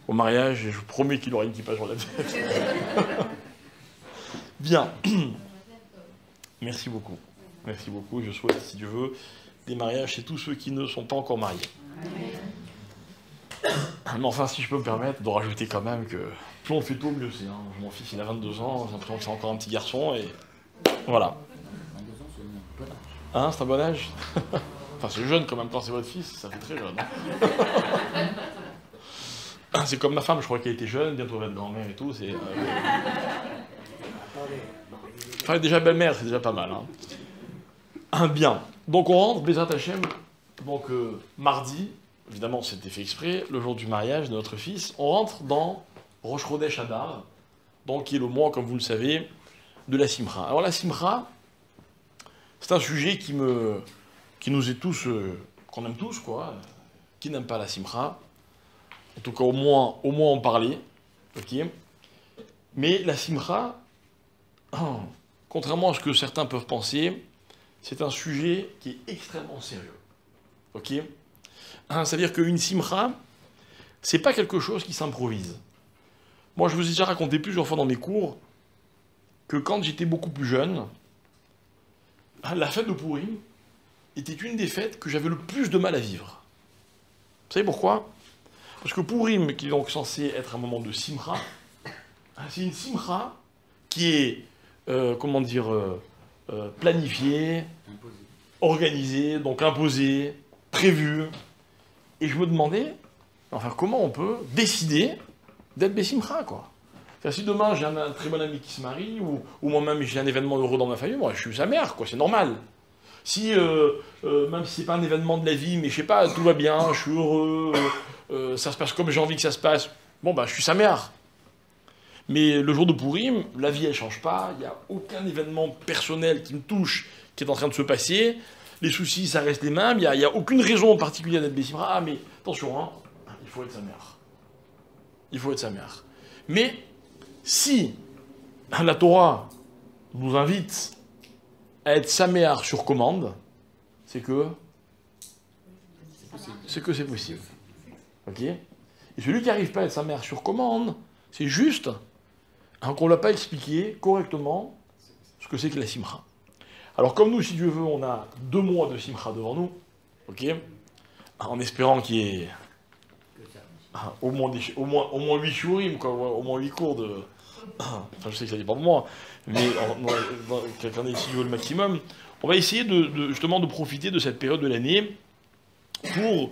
au mariage, et je vous promets qu'il aura une kippa sur la tête. Bien. Merci beaucoup. Merci beaucoup. Je souhaite, si Dieu veut, des mariages chez tous ceux qui ne sont pas encore mariés. Mais enfin, si je peux me permettre de rajouter quand même que plus on fait tôt, mieux c'est. Mon fils, il a 22 ans, j'ai l'impression que c'est encore un petit garçon, et voilà. 22 ans, c'est un bon âge. Hein, c'est un bon âge. Enfin, c'est jeune quand même, quand c'est votre fils, ça fait très jeune. C'est comme ma femme, je crois qu'elle était jeune, bientôt elle va être grand-mère et tout, c'est... Enfin, déjà belle-mère, c'est déjà pas mal. Bien. Donc on rentre, Bezrat Hachem, donc mardi, évidemment c'était fait exprès, le jour du mariage de notre fils, on rentre dans Rosh Chodesh Adar, donc qui est le mois, comme vous le savez, de la Simcha. Alors la Simcha, c'est un sujet qui nous est tous, qu'on aime tous, quoi. Qui n'aime pas la Simcha? En tout cas, au moins en parler. Ok. Mais la Simcha, contrairement à ce que certains peuvent penser, c'est un sujet qui est extrêmement sérieux. Ok. C'est-à-dire qu'une Simcha, c'est pas quelque chose qui s'improvise. Moi, je vous ai déjà raconté plusieurs fois dans mes cours que quand j'étais beaucoup plus jeune, la fête de Purim était une des fêtes que j'avais le plus de mal à vivre. Vous savez pourquoi? Parce que Purim, qui est donc censé être un moment de simcha, c'est une simcha qui est, planifiée, organisée, donc imposée, prévue. Et je me demandais, enfin, comment on peut décider d'être Bessimcha, quoi. C'est-à-dire, si demain j'ai un très bon ami qui se marie, ou moi-même j'ai un événement heureux dans ma famille, moi je suis sa mère, quoi, c'est normal. Si, même si c'est pas un événement de la vie, mais je sais pas, tout va bien, je suis heureux, ça se passe comme j'ai envie que ça se passe, bon bah je suis sa mère. Mais le jour de Purim, la vie elle change pas, il n'y a aucun événement personnel qui me touche, qui est en train de se passer, les soucis ça reste les mêmes, il n'y a aucune raison particulière d'être Bessimcha. Ah mais attention, il faut être sa mère. Il faut être sa mère. Mais si la Torah nous invite à être sa mère sur commande, c'est que c'est possible. Ok. Et celui qui n'arrive pas à être sa mère sur commande, c'est juste qu'on ne l'a pas expliqué correctement ce que c'est que la simcha. Alors comme nous, si Dieu veut, on a 2 mois de simcha devant nous, ok, en espérant qu'il y ait au moins 8 shurim, quoi, au moins 8 cours de... Enfin, je sais que ça dépend de moi, mais quelqu'un ici veut le maximum. On va essayer justement de profiter de cette période de l'année pour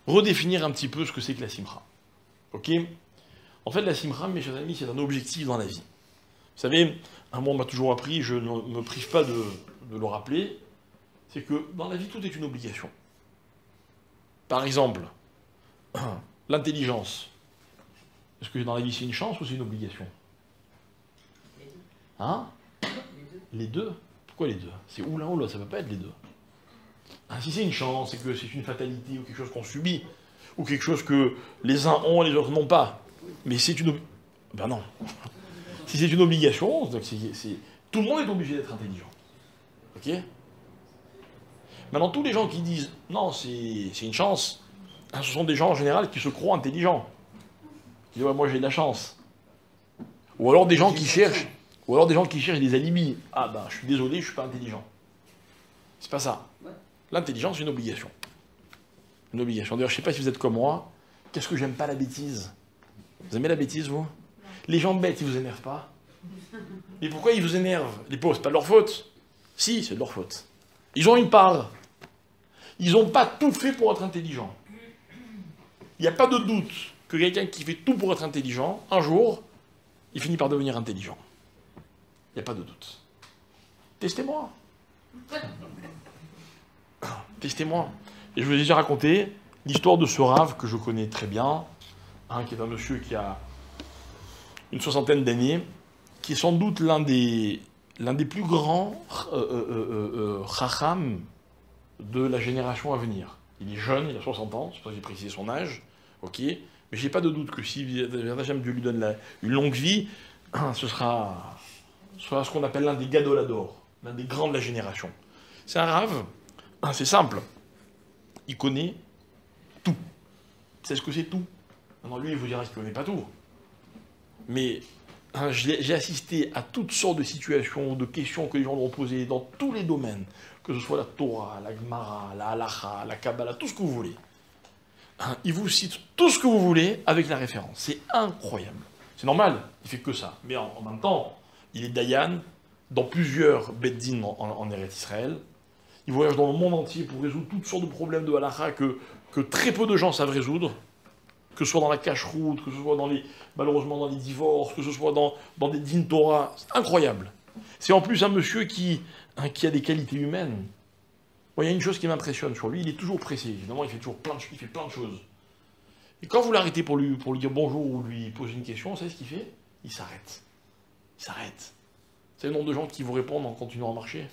redéfinir un petit peu ce que c'est que la simcha. Ok. En fait, la simcha, mes chers amis, c'est un objectif dans la vie. Vous savez, un mot on m'a toujours appris, je ne me prive pas de le rappeler, c'est que dans la vie, tout est une obligation. Par exemple, l'intelligence. Est-ce que dans la vie, c'est une chance ou c'est une obligation? Hein? Les deux. Pourquoi les deux? C'est ou l'un ou l'autre, ça ne peut pas être les deux. Si c'est une chance, c'est que c'est une fatalité ou quelque chose qu'on subit, ou quelque chose que les uns ont et les autres n'ont pas. Mais c'est une... Ben non. Si c'est une obligation, tout le monde est obligé d'être intelligent. Ok? Maintenant, tous les gens qui disent « Non, c'est une chance », ce sont des gens en général qui se croient intelligents. Qui disent « Ouais, moi j'ai de la chance ». Ou alors des gens qui cherchent des alibis. « Ah ben, je suis désolé, je suis pas intelligent ». C'est pas ça. L'intelligence, c'est une obligation. Une obligation. D'ailleurs, je sais pas si vous êtes comme moi, qu'est-ce que j'aime pas la bêtise? Vous aimez la bêtise, vous? Les gens bêtes, ils vous énervent pas? Mais pourquoi ils vous énervent? Les pauvres, c'est pas de leur faute. Si, c'est de leur faute. Ils ont une part. Ils n'ont pas tout fait pour être intelligents. Il n'y a pas de doute que quelqu'un qui fait tout pour être intelligent, un jour, il finit par devenir intelligent. Il n'y a pas de doute. Testez-moi. Testez-moi. Et je vous ai déjà raconté l'histoire de ce rave que je connais très bien, qui est un monsieur qui a une 60aine d'années, qui est sans doute l'un des plus grands chacham de la génération à venir. Il est jeune, il a 60 ans, c'est pour ça que j'ai précisé son âge, ok, mais j'ai pas de doute que si Dieu lui donne une longue vie, ce sera ce qu'on appelle l'un des gadoladors, l'un des grands de la génération. C'est un rave, c'est simple, il connaît tout. C'est ce que c'est tout. Non, lui, il vous dira qu'il ne connaît pas tout. Mais hein, j'ai assisté à toutes sortes de situations, de questions que les gens ont posées dans tous les domaines, que ce soit la Torah, la Gemara, la Halacha, la Kabbalah, tout ce que vous voulez. Hein, il vous cite tout ce que vous voulez avec la référence. C'est incroyable. C'est normal, il fait que ça. Mais en même temps, il est Dayan dans plusieurs Beddin en Eretz Israël. Il voyage dans le monde entier pour résoudre toutes sortes de problèmes de Halacha que très peu de gens savent résoudre. Que ce soit dans la cache-route, que ce soit malheureusement dans les divorces, que ce soit dans des din Torah. C'est incroyable. C'est en plus un monsieur qui a des qualités humaines. Bon, il y a une chose qui m'impressionne sur lui, il est toujours pressé. Évidemment, il fait plein de choses. Et quand vous l'arrêtez pour lui dire bonjour ou lui poser une question, vous savez ce qu'il fait? Il s'arrête. Il s'arrête. C'est le nombre de gens qui vous répondent en continuant à marcher.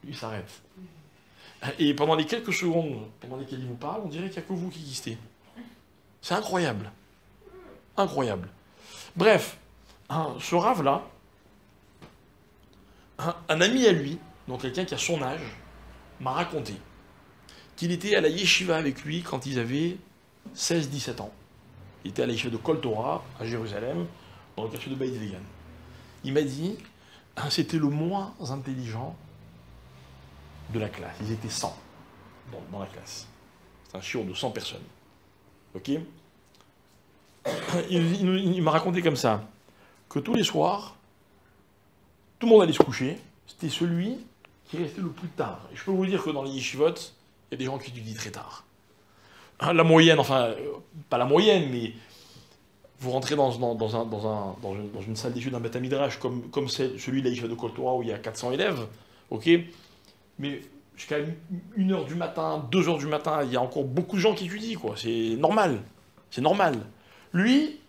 Lui, il s'arrête. Et pendant les quelques secondes pendant lesquelles il vous parle, on dirait qu'il n'y a que vous qui existez. C'est incroyable. Incroyable. Bref, ce rave-là, un ami à lui, donc quelqu'un qui a son âge, m'a raconté qu'il était à la yeshiva avec lui quand ils avaient 16-17 ans. Il était à la yeshiva de Kol Torah, à Jérusalem, dans le quartier de Beit Vegan. Il m'a dit, c'était le moins intelligent de la classe. Ils étaient 100 dans la classe. C'est un shiur de 100 personnes. Ok? Il m'a raconté comme ça, que tous les soirs, tout le monde allait se coucher, c'était celui qui restait le plus tard. Et je peux vous dire que dans les yeshivot, il y a des gens qui étudient très tard. La moyenne, enfin, pas la moyenne, mais vous rentrez dans une salle d'études d'un Beth Midrash comme celui de la yeshiva de Kol Torah où il y a 400 élèves, ok? Mais jusqu'à 1h du matin, 2h du matin, il y a encore beaucoup de gens qui étudient, quoi. C'est normal. C'est normal. Lui,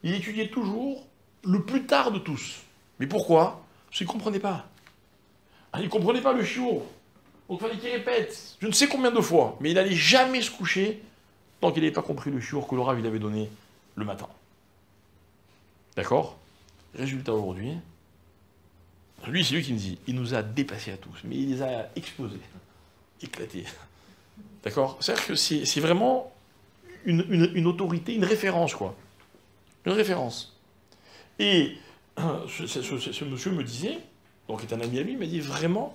il étudiait toujours le plus tard de tous. Mais pourquoi? Parce qu'il ne comprenait pas. Il ne comprenait pas le shiur. Donc il fallait qu'il répète, je ne sais combien de fois, mais il n'allait jamais se coucher tant qu'il n'avait pas compris le shiur que le Rav il avait donné le matin. D'accord? Résultat aujourd'hui, lui c'est lui qui me dit, il nous a dépassés à tous, mais il les a explosés, éclatés. D'accord? C'est-à-dire que c'est vraiment une autorité, une référence, quoi. Une référence. Et ce monsieur me disait, donc est un ami à lui, il m'a dit vraiment,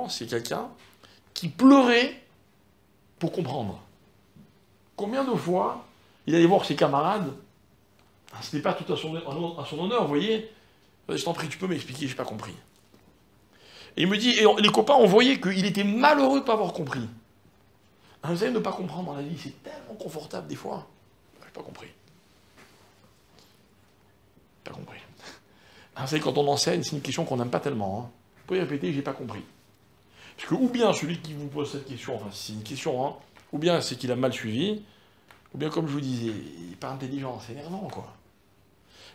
c'est quelqu'un qui pleurait pour comprendre. Combien de fois il allait voir ses camarades, ce n'est pas tout à son honneur, vous voyez, je t'en prie, tu peux m'expliquer, je n'ai pas compris. Et il me dit, et les copains ont voyé qu'il était malheureux de ne pas avoir compris. Vous savez, ne pas comprendre dans la vie, c'est tellement confortable des fois. Je n'ai pas compris. Pas compris. Vous savez, quand on enseigne, c'est une question qu'on n'aime pas tellement. Vous pouvez répéter, j'ai pas compris. Parce que ou bien celui qui vous pose cette question, enfin c'est une question, ou bien c'est qu'il a mal suivi, ou bien comme je vous disais, il n'est pas intelligent, c'est énervant, quoi.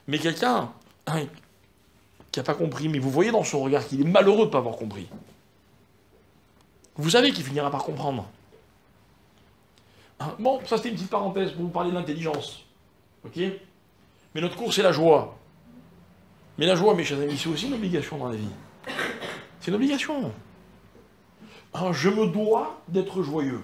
Mais quelqu'un qui n'a pas compris, mais vous voyez dans son regard qu'il est malheureux de ne pas avoir compris. Vous savez qu'il finira par comprendre. Bon, ça c'était une petite parenthèse pour vous parler de l'intelligence. Ok? Mais notre cours c'est la joie. Mais la joie, mes chers amis, c'est aussi une obligation dans la vie. C'est une obligation. Je me dois d'être joyeux.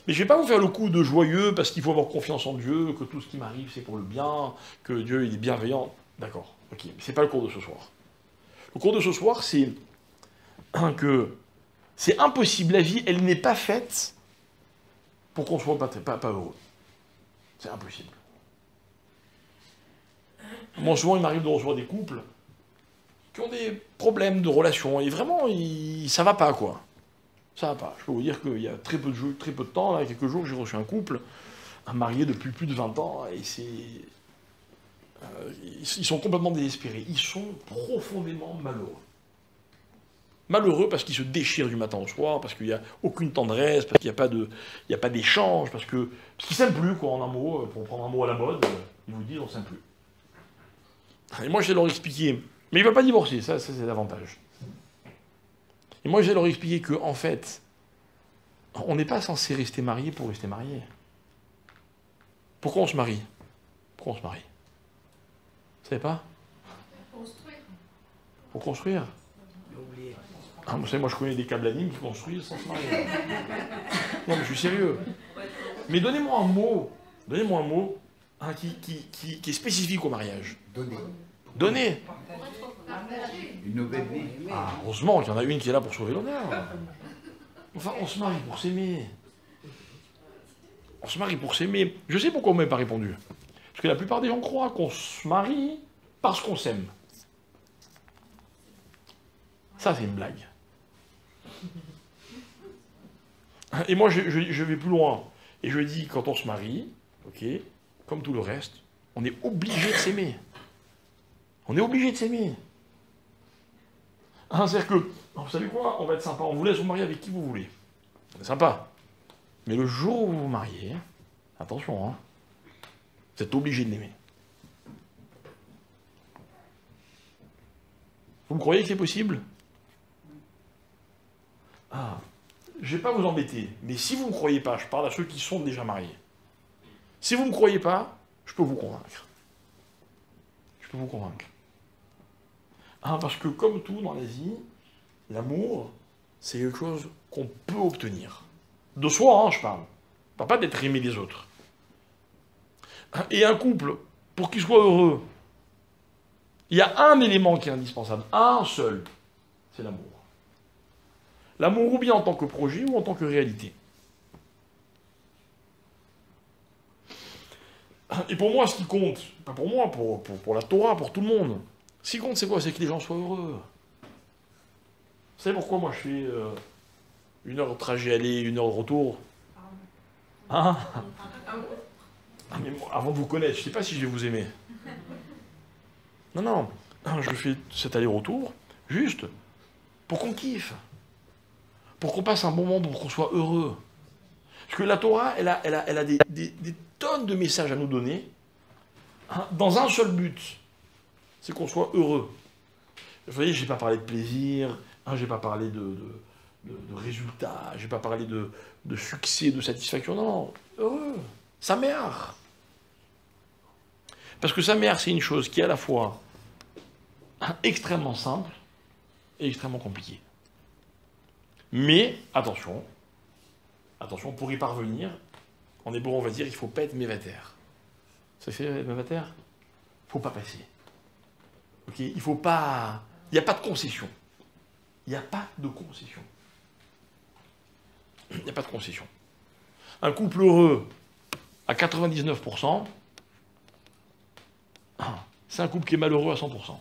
Mais je ne vais pas vous faire le coup de joyeux parce qu'il faut avoir confiance en Dieu, que tout ce qui m'arrive c'est pour le bien, que Dieu il est bienveillant. D'accord, ok. Mais ce n'est pas le cours de ce soir. Le cours de ce soir, c'est que c'est impossible, la vie, elle n'est pas faite pour qu'on ne soit pas heureux. C'est impossible. Moi, souvent, il m'arrive de recevoir des couples qui ont des problèmes de relation, et vraiment, ça va pas, quoi. Ça va pas. Je peux vous dire qu'il y a très peu de temps, là, quelques jours, j'ai reçu un couple, un marié depuis plus de 20 ans, et ils sont complètement désespérés. Ils sont profondément malheureux. Malheureux parce qu'ils se déchirent du matin au soir, parce qu'il n'y a aucune tendresse, parce qu'il n'y a pas d'échange, parce qu'ils ne s'aiment plus, quoi, en un mot, pour prendre un mot à la mode, ils vous disent on ne s'aime plus. Et moi, je vais leur expliquer, mais il ne va pas divorcer, ça c'est l'avantage. Et moi, je vais leur expliquer qu'en fait, on n'est pas censé rester marié pour rester marié. Pourquoi on se marie? Pourquoi on se marie? Vous savez pas? Pour construire. Pour construire? Vous savez, moi je connais des câblanimes qui construisent sans se marier. Non, mais je suis sérieux. Mais donnez-moi un mot Donnez-moi un mot hein, qui est spécifique au mariage. Donner. Donner. Une nouvelle vie. Ah, heureusement qu'il y en a une qui est là pour sauver l'honneur. Enfin, on se marie pour s'aimer. On se marie pour s'aimer. Je sais pourquoi on ne m'avait pas répondu. Parce que la plupart des gens croient qu'on se marie parce qu'on s'aime. Ça, c'est une blague. Et moi, je vais plus loin. Et je dis, quand on se marie, ok, comme tout le reste, on est obligé de s'aimer. On est obligé de s'aimer. Hein, c'est-à-dire que, vous savez quoi, on va être sympa, on vous laisse vous marier avec qui vous voulez. C'est sympa. Mais le jour où vous vous mariez, attention, hein, vous êtes obligé de l'aimer. Vous me croyez que c'est possible? Ah, je ne vais pas vous embêter, mais si vous ne me croyez pas, je parle à ceux qui sont déjà mariés. Si vous ne me croyez pas, je peux vous convaincre. Je peux vous convaincre. Hein, parce que comme tout dans la vie, l'amour, c'est quelque chose qu'on peut obtenir. De soi, hein, je parle. Pas d'être aimé des autres. Et un couple, pour qu'il soit heureux, il y a un élément qui est indispensable, un seul, c'est l'amour. L'amour ou bien en tant que projet ou en tant que réalité. Et pour moi, ce qui compte, pas pour moi, pour la Torah, pour tout le monde, ce qui compte, c'est quoi? C'est que les gens soient heureux. Vous savez pourquoi moi je fais 1 heure de trajet aller, 1 heure de retour? Hein? Ah, mais moi, avant de vous connaître, je ne sais pas si je vais vous aimer. Non, je fais cet aller-retour juste pour qu'on kiffe. Pour qu'on passe un bon moment, pour qu'on soit heureux. Parce que la Torah, elle a des tonnes de messages à nous donner, hein, dans un seul but, c'est qu'on soit heureux. Vous voyez, je n'ai pas parlé de plaisir, hein, je n'ai pas parlé de résultats, je n'ai pas parlé de succès, de satisfaction, non, heureux, sa mère. Parce que sa mère, c'est une chose qui est à la fois extrêmement simple et extrêmement compliquée. Mais, attention, pour y parvenir, en hébreu, on va dire, il ne faut pas être mévater. Ça fait mévater? Il ne faut pas passer. Ok, il faut pas... Il n'y a pas de concession. Il n'y a pas de concession. Il n'y a pas de concession. Un couple heureux à 99%, c'est un couple qui est malheureux à 100%.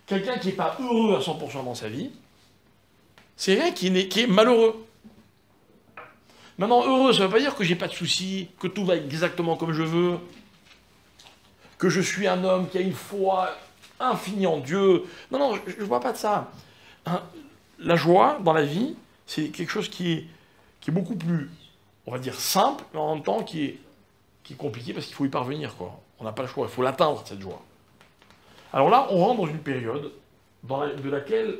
Quelqu'un qui n'est pas heureux à 100% dans sa vie, c'est quelqu'un qui est malheureux. Maintenant, heureux, ça ne veut pas dire que j'ai pas de soucis, que tout va exactement comme je veux, que je suis un homme qui a une foi infinie en Dieu. Non, je ne vois pas de ça. Hein, la joie dans la vie, c'est quelque chose qui est beaucoup plus, on va dire, simple, mais en même temps qui est compliqué parce qu'il faut y parvenir, quoi. On n'a pas le choix, il faut l'atteindre, cette joie. Alors là, on rentre dans une période à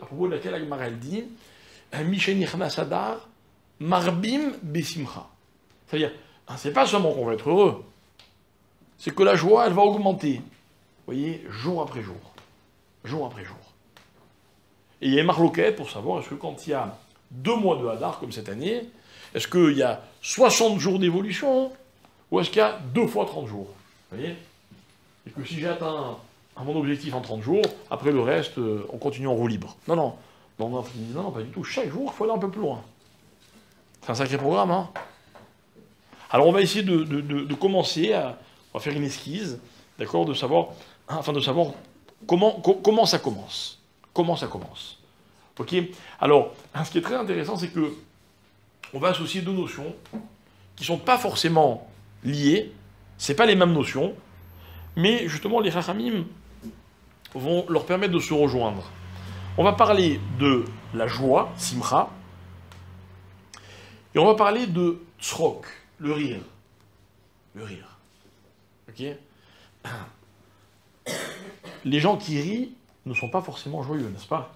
propos de laquelle Agmara elle dit Mishenichnas Adar, Marbim Besimcha. C'est-à-dire, c'est pas seulement qu'on va être heureux, c'est que la joie, elle va augmenter. Vous voyez, jour après jour. Jour après jour. Et il y a une marloquette pour savoir, est-ce que quand il y a 2 mois de Hadar, comme cette année, est-ce qu'il y a 60 jours d'évolution, ou est-ce qu'il y a 2 fois 30 jours? Vous voyez? Et que si j'ai atteint mon objectif en 30 jours, après le reste, on continue en roue libre. Non, pas du tout. Chaque jour, il faut aller un peu plus loin. C'est un sacré programme, hein. Alors on va essayer de commencer on va faire une esquisse, d'accord, de savoir comment ça commence. Comment ça commence. Ok. Alors, ce qui est très intéressant, c'est que on va associer 2 notions qui ne sont pas forcément liées, c'est pas les mêmes notions, mais justement les Chachamim vont leur permettre de se rejoindre. On va parler de la joie, simcha, et on va parler de tzrok, le rire. Le rire. Ok? Les gens qui rient ne sont pas forcément joyeux, n'est-ce pas?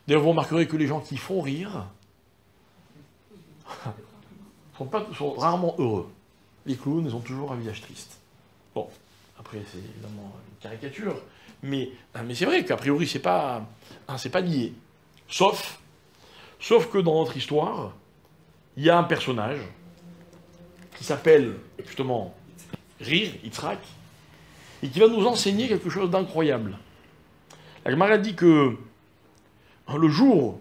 D'ailleurs, vous remarquerez que les gens qui font rire sont rarement heureux. Les clowns, ils ont toujours un visage triste. Bon, après, c'est évidemment une caricature, mais c'est vrai qu'a priori, c'est pas lié. Sauf que dans notre histoire, il y a un personnage qui s'appelle justement Rire, Yitzhak, et qui va nous enseigner quelque chose d'incroyable. La Gemara dit que le jour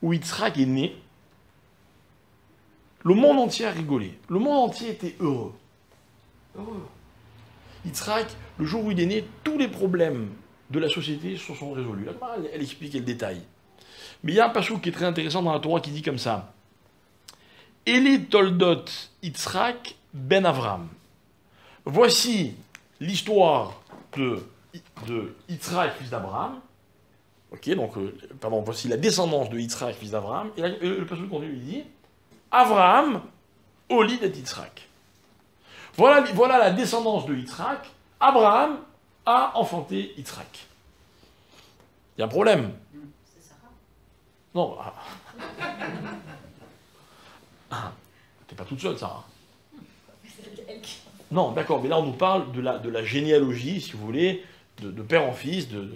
où Yitzhak est né, le monde entier a rigolé. Le monde entier était heureux. Heureux. Yitzhak, le jour où il est né, tous les problèmes de la société se sont résolus. La Gemara, elle explique le détail. Mais il y a un passage qui est très intéressant dans la Torah qui dit comme ça. Eli Toldot Yitzhak ben Avram. Voici l'histoire de Yitzhak, fils d'Abraham. Ok, donc, voici la descendance de Yitzhak, fils d'Abraham. Et le passage qu'on lui dit Abraham, Oli de Yitzhak. Voilà la descendance de Yitzhak. Abraham a enfanté Yitzhak. Il y a un problème. C'est Sarah. Non. T'es pas toute seule, Sarah. Non, d'accord, mais là on nous parle de la généalogie, si vous voulez, de père en fils, de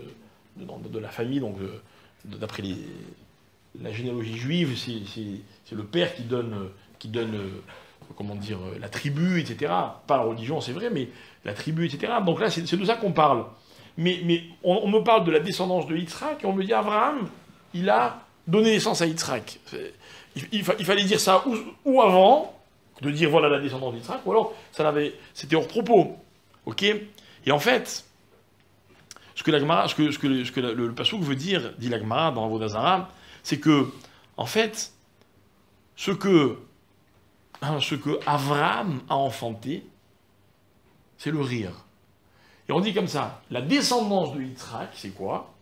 la famille, donc d'après la généalogie juive, c'est le père qui donne comment dire, la tribu, etc. Pas la religion, c'est vrai, mais la tribu, etc. Donc là, c'est de ça qu'on parle. Mais on me parle de la descendance de Yitzhak, et on me dit, Abraham, il a donné naissance à Yitzhak. Il fallait dire ça ou avant, de dire voilà la descendance d'Yitzhak, ou alors c'était hors propos. Ok. Et en fait, ce que le passouk veut dire, dit la Gemara dans Avodah Zarah, c'est que, en fait, ce que Avraham a enfanté, c'est le rire. Et on dit comme ça, la descendance de Yitzhak, c'est quoi?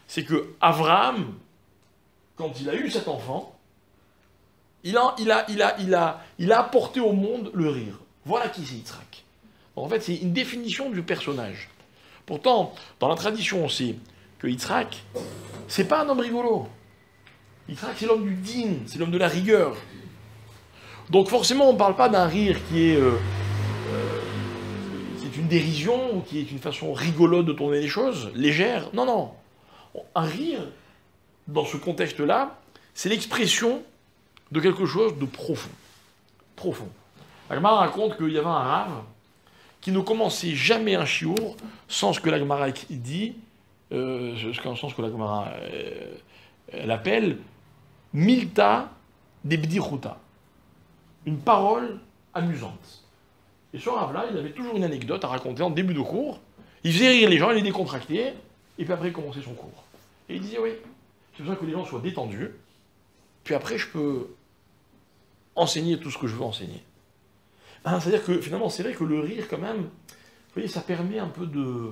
C'est que Avraham, quand il a eu cet enfant, il a apporté au monde le rire. Voilà qui c'est Yitzhak. Donc en fait, c'est une définition du personnage. Pourtant, dans la tradition, on sait que Yitzhak, c'est pas un homme rigolo. Yitzhak, c'est l'homme du din, c'est l'homme de la rigueur. Donc forcément, on ne parle pas d'un rire qui est une dérision, ou qui est une façon rigolote de tourner les choses, légère. Non, non. Un rire, dans ce contexte-là, c'est l'expression de quelque chose de profond. Profond. La Gemara raconte qu'il y avait un rave qui ne commençait jamais un chiour sans ce que la Gemara dit, sans ce que la Gemara l'appelle Milta de Bdichuta. Une parole amusante. Et ce rave-là, il avait toujours une anecdote à raconter en début de cours. Il faisait rire les gens, il les décontractait, et puis après il commençait son cours. Et il disait, oui, j'ai besoin que les gens soient détendus, puis après je peux enseigner tout ce que je veux enseigner. C'est-à-dire que finalement, c'est vrai que le rire, quand même, vous voyez, ça permet un peu de...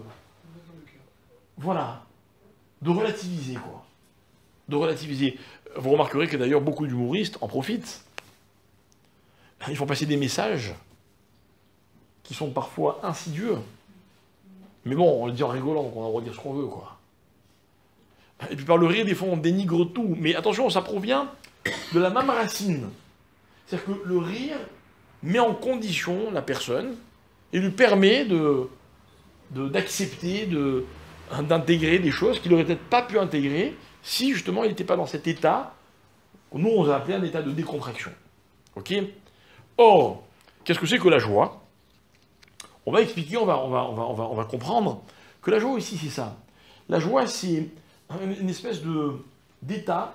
Voilà. De relativiser, quoi. De relativiser. Vous remarquerez que d'ailleurs, beaucoup d'humoristes en profitent. Ils font passer des messages qui sont parfois insidieux. Mais bon, on le dit en rigolant, donc on a le droit de dire ce qu'on veut, quoi. Et puis par le rire, des fois, on dénigre tout. Mais attention, ça provient de la même racine. C'est-à-dire que le rire met en condition la personne et lui permet d'accepter, d'intégrer des choses qu'il n'aurait peut-être pas pu intégrer si justement il n'était pas dans cet état que nous on a appelé un état de décontraction. Ok? Or, qu'est-ce que c'est que la joie? On va expliquer, on va comprendre que la joie ici c'est ça. La joie c'est une espèce d'état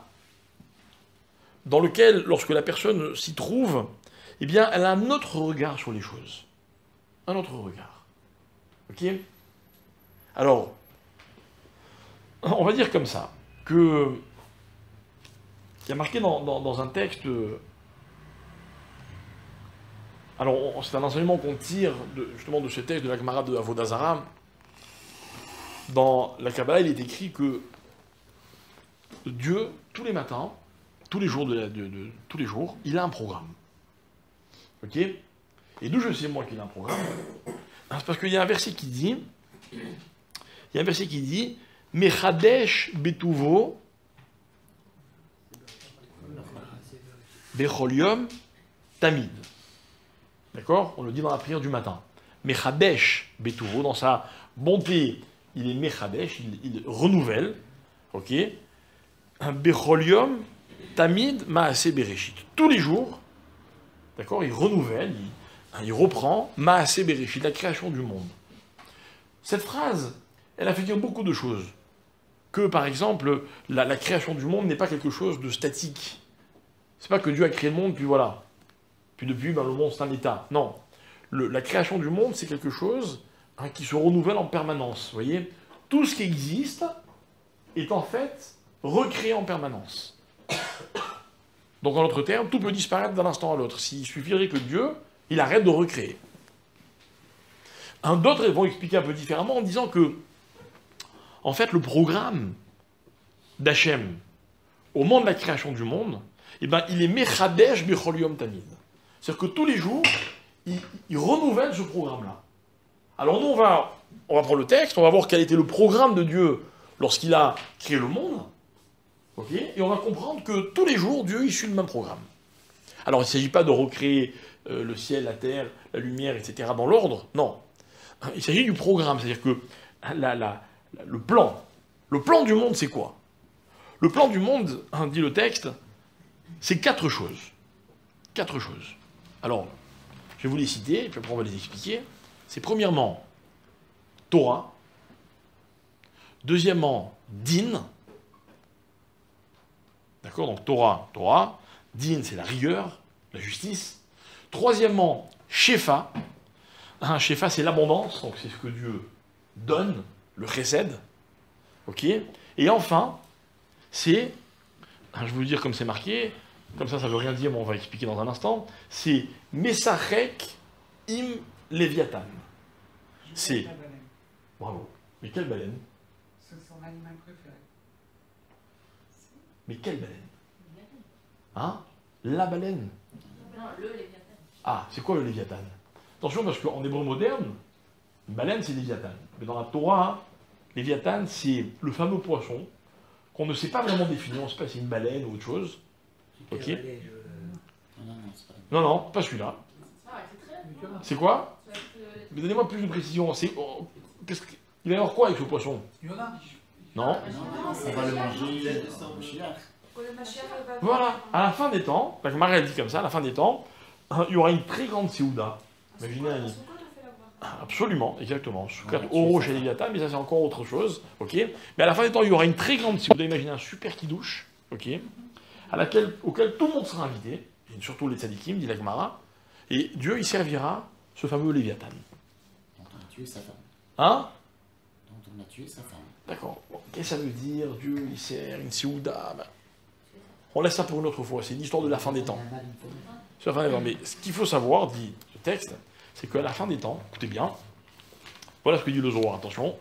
dans lequel, lorsque la personne s'y trouve, eh bien, elle a un autre regard sur les choses. Un autre regard. Ok? Alors, on va dire comme ça, que... Il y a marqué dans un texte... Alors, c'est un enseignement qu'on tire justement de ce texte de la Gemara de Avodah Zarah. Dans la Kabbalah, il est écrit que Dieu, tous les matins, tous les jours, tous les jours, il a un programme. Ok? Et d'où je sais, moi, qu'il a un programme? C'est parce qu'il y a un verset qui dit... Mechadesh betuvo bechol yom tamid. D'accord? On le dit dans la prière du matin. Mechadesh betuvo, dans sa bonté, il est mechadesh, il renouvelle. Ok? Bechol yom tamid maaseh bereshit. Tous les jours, D'accord? Il renouvelle, il reprend Maaseh Bereshit, la création du monde. Cette phrase, elle a fait dire beaucoup de choses. Que, par exemple, la création du monde n'est pas quelque chose de statique. C'est pas que Dieu a créé le monde, puis voilà. Puis depuis, le monde, c'est un état. Non. La création du monde, c'est quelque chose qui se renouvelle en permanence. Vous voyez? Tout ce qui existe est en fait recréé en permanence. Donc, en d'autres termes, tout peut disparaître d'un instant à l'autre. S'il suffirait que Dieu, il arrête de recréer. D'autres vont expliquer un peu différemment en disant que, en fait, le programme d'Hachem au moment de la création du monde, eh ben, il est Mechadesh Bechol Yom Tamid. C'est-à-dire que tous les jours, il renouvelle ce programme-là. Alors nous, on va prendre le texte, on va voir quel était le programme de Dieu lorsqu'il a créé le monde, okay, et on va comprendre que tous les jours, Dieu, il suit le même programme. Alors il ne s'agit pas de recréer le ciel, la terre, la lumière, etc. dans l'ordre, non. Il s'agit du programme, c'est-à-dire que le plan du monde, c'est quoi? Le plan du monde, dit le texte, c'est 4 choses. 4 choses. Alors, je vais vous les citer, et puis après on va les expliquer. C'est premièrement, Torah. Deuxièmement, Din. D'accord? Donc Torah. Din, c'est la rigueur, la justice. Troisièmement, Shefa. Shefa, c'est l'abondance, donc c'est ce que Dieu donne, le chesed. Ok? Et enfin, c'est, je vais vous le dire comme c'est marqué, comme ça ne veut rien dire, mais on va expliquer dans un instant, c'est Mesachek im Léviathan. C'est... Bravo. Mais quelle baleine? C'est son animal préféré. Mais quelle baleine? Hein? La baleine? Non, le Léviathan. Ah, c'est quoi le Léviathan? Attention, parce qu'en hébreu moderne, une baleine, c'est Léviathan. Mais dans la Torah, Léviathan, c'est le fameux poisson qu'on ne sait pas vraiment définir. On ne sait pas si c'est une baleine ou autre chose. Ok? Non, pas celui-là. C'est quoi? Mais donnez-moi plus de précision. Il va y avoir quoi avec ce poisson? Non. On va le manger. Voilà, à la fin des temps, la Gemara dit comme ça, à la fin des temps, il y aura une très grande séouda. Imaginez absolument, exactement. Soukat oro chez Léviathan, mais ça c'est encore autre chose. Ok. Mais à la fin des temps, il y aura une très grande séouda. Imaginez un super kidouche, ok, auquel tout le monde sera invité, et surtout les tzadikim, dit la Gemara, et Dieu il servira ce fameux Léviathan. Dont on a tué sa femme. Hein? Dont on a tué sa femme. D'accord. Bon, qu'est-ce que ça veut dire? Dieu il sert une séouda. On laisse ça pour une autre fois. C'est l'histoire de la fin des temps. C'est la fin des temps. Mais ce qu'il faut savoir, dit le texte, c'est qu'à la fin des temps, écoutez bien, voilà ce que dit le Zohar, attention.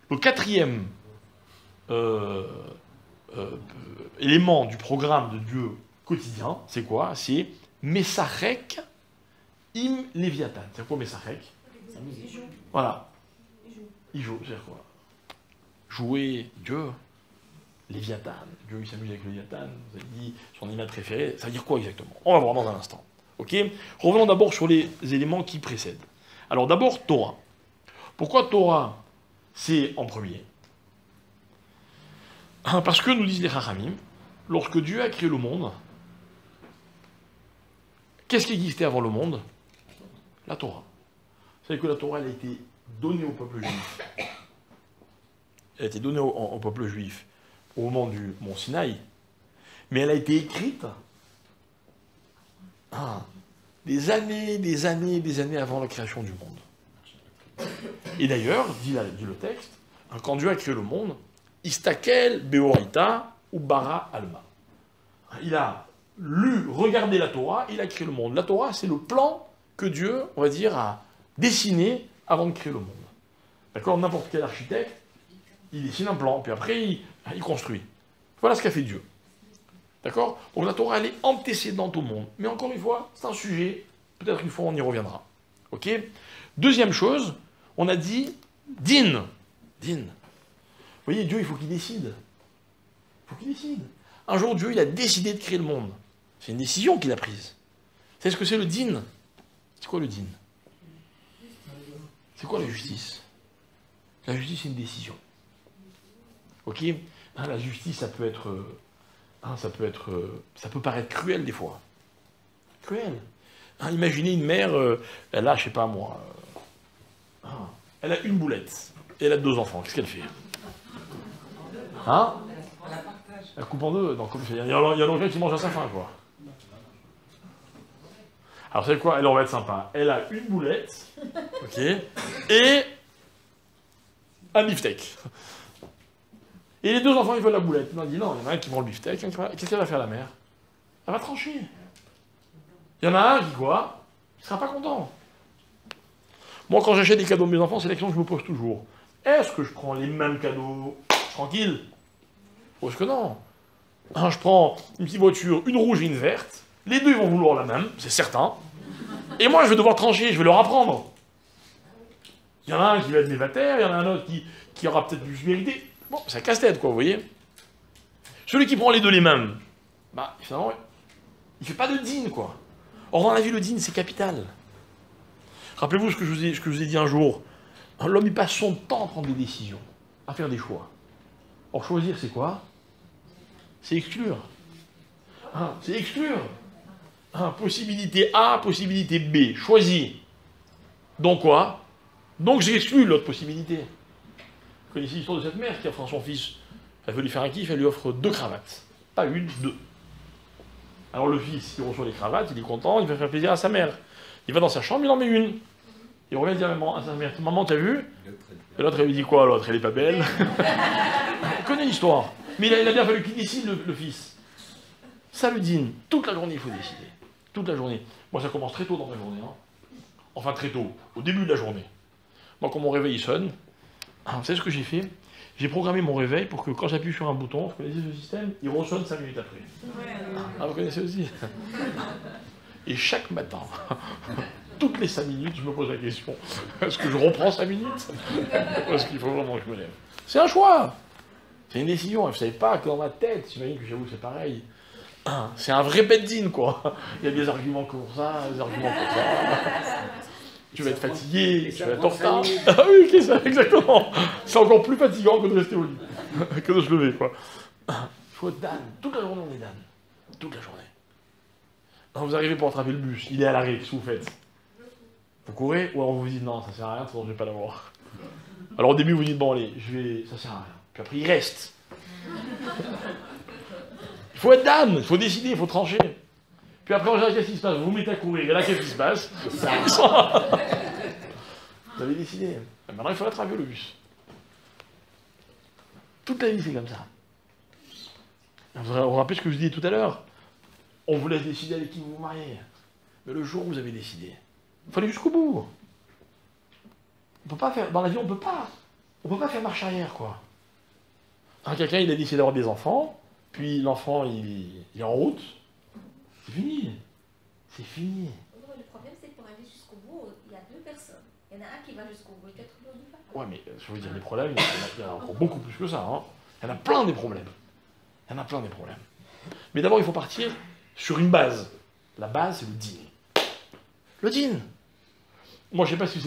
Le 4e élément du programme de Dieu quotidien, c'est quoi? C'est Mesachek im Léviathan. C'est quoi Mesachek? Voilà. Il joue, c'est quoi? Jouer Dieu. Léviathan. Dieu il s'amuse avec le Léviathan. Vous avez dit son animal préféré. Ça veut dire quoi exactement? On va voir dans un instant. Ok? Revenons d'abord sur les éléments qui précèdent. Alors d'abord, Torah. Pourquoi Torah, c'est en premier? Parce que, nous disent les Chachamim, lorsque Dieu a créé le monde, qu'est-ce qui existait avant le monde? La Torah. Vous savez que la Torah, elle a été donnée au peuple juif. Elle a été donnée au peuple juif au moment du mont Sinaï, mais elle a été écrite des années avant la création du monde. Et d'ailleurs, dit le texte, quand Dieu a créé le monde, Istakel Beorita ou Bara Alma. Il a regardé la Torah, il a créé le monde. La Torah, c'est le plan que Dieu, on va dire, a dessiné avant de créer le monde. D'accord? N'importe quel architecte, il dessine un plan, puis après, il construit. Voilà ce qu'a fait Dieu. D'accord? Donc la Torah, elle est antécédente au monde. Mais encore une fois, c'est un sujet, peut-être une fois on y reviendra. Ok? Deuxième chose, on a dit din. Din. Vous voyez, Dieu, il faut qu'il décide. Il faut qu'il décide. Un jour, Dieu, il a décidé de créer le monde. C'est une décision qu'il a prise. Vous savez ce que c'est le din? C'est quoi le din? C'est quoi la justice? La justice, c'est une décision. Ok? La justice, ça peut paraître cruel des fois. Cruel. Hein, imaginez une mère, elle a, je sais pas moi, elle a une boulette, et elle a 2 enfants. Qu'est-ce qu'elle fait? Hein? Elle coupe en 2. Donc, il y en a aucun qui mange à sa faim, quoi. Alors, c'est quoi? Elle, on va être sympa. Elle a une boulette, ok, et un beefsteak. Et les 2 enfants, ils veulent la boulette. On dit non, il y en a un qui prend le beefsteak. Qu'est-ce qu'elle va faire, la mère? Elle va trancher. Il y en a un qui, quoi? Il sera pas content. Moi, quand j'achète des cadeaux de mes enfants, c'est la question que je me pose toujours. Est-ce que je prends les mêmes cadeaux tranquille? Ou est-ce que non? Hein, je prends une petite voiture, une rouge et une verte. Les 2, ils vont vouloir la même, c'est certain. Et moi, je vais devoir trancher, je vais leur apprendre. Il y en a un qui va être névataire, il y en a un autre qui aura peut-être plus mérité. Bon, c'est un casse-tête, quoi, vous voyez. Celui qui prend les 2 les mêmes, bah, finalement, il ne fait pas de dîne, quoi. Or, dans la vie, le dîne, c'est capital. Rappelez-vous ce que je vous ai dit un jour. L'homme, il passe son temps à prendre des décisions, à faire des choix. Or, choisir, c'est quoi? C'est exclure. Hein, c'est exclure. Hein, possibilité A, possibilité B. Choisis. Donc quoi? Donc j'exclus l'autre possibilité. Vous connaissez l'histoire de cette mère qui offre à son fils, elle veut lui faire un kiff, elle lui offre 2 cravates. Pas une, 2. Alors le fils, il reçoit les cravates, il est content, il va faire plaisir à sa mère. Il va dans sa chambre, il en met une. Il revient dire à sa mère, maman, t'as vu? Et l'autre, elle lui dit quoi? L'autre, elle est pas belle. On connaît l'histoire. Mais il a bien fallu qu'il décide, le fils. Ça le dîne. Toute la journée, il faut décider. Toute la journée. Moi, ça commence très tôt dans ma journée. Hein. Enfin, très tôt. Au début de la journée. Moi, quand mon réveil sonne, vous savez ce que j'ai fait? J'ai programmé mon réveil pour que quand j'appuie sur un bouton, vous connaissez ce système, il ressonne 5 minutes après. Ah, vous connaissez aussi? Et chaque matin, toutes les 5 minutes, je me pose la question, est-ce que je reprends 5 minutes? Parce qu'il faut vraiment que je me lève. C'est un choix. C'est une décision. Vous ne savez pas que dans ma tête, j'imagine que chez vous c'est pareil. C'est un vrai bed-in, quoi. Il y a des arguments pour ça, des arguments pour ça. Tu vas être fatigué, tu vas être en retard. Ah oui, ok, ça, exactement. C'est encore plus fatigant que de rester au lit, que de se lever, quoi. Il faut être Dan. Toute la journée, on est Dan. Toute la journée. Vous arrivez pour attraper le bus, il est à l'arrêt, qu'est-ce que vous faites? Vous courez, ou alors vous vous dites non, ça sert à rien, sinon je vais pas l'avoir. Alors au début, vous dites bon, allez, ça sert à rien. Puis après, il reste. Il faut être Dan, il faut décider, il faut trancher. Puis après, on regarde qu'est-ce qui se passe, vous vous mettez à courir, et là, qu'est-ce qui se passe? Vous avez décidé. Et maintenant, il faut attraper le bus. Toute la vie, c'est comme ça. Vous vous rappelez ce que je vous disais tout à l'heure? On vous laisse décider avec qui vous vous mariez. Mais le jour où vous avez décidé, il faut aller jusqu'au bout. On peut pas faire, dans la vie, on peut pas faire marche arrière, quoi. Quelqu'un, il a décidé d'avoir des enfants, puis l'enfant, il est en route. C'est fini. C'est fini. Le problème, c'est que pour aller jusqu'au bout, il y a 2 personnes. Il y en a un qui va jusqu'au bout, peut-être l'autre n'y va pas. Ouais, mais je veux dire, les problèmes, il y en a encore beaucoup plus que ça. Hein. Il y en a plein des problèmes. Il y en a plein des problèmes. Mais d'abord, il faut partir sur une base. La base, c'est le dîn. Le dîn. Moi, je ne sais pas si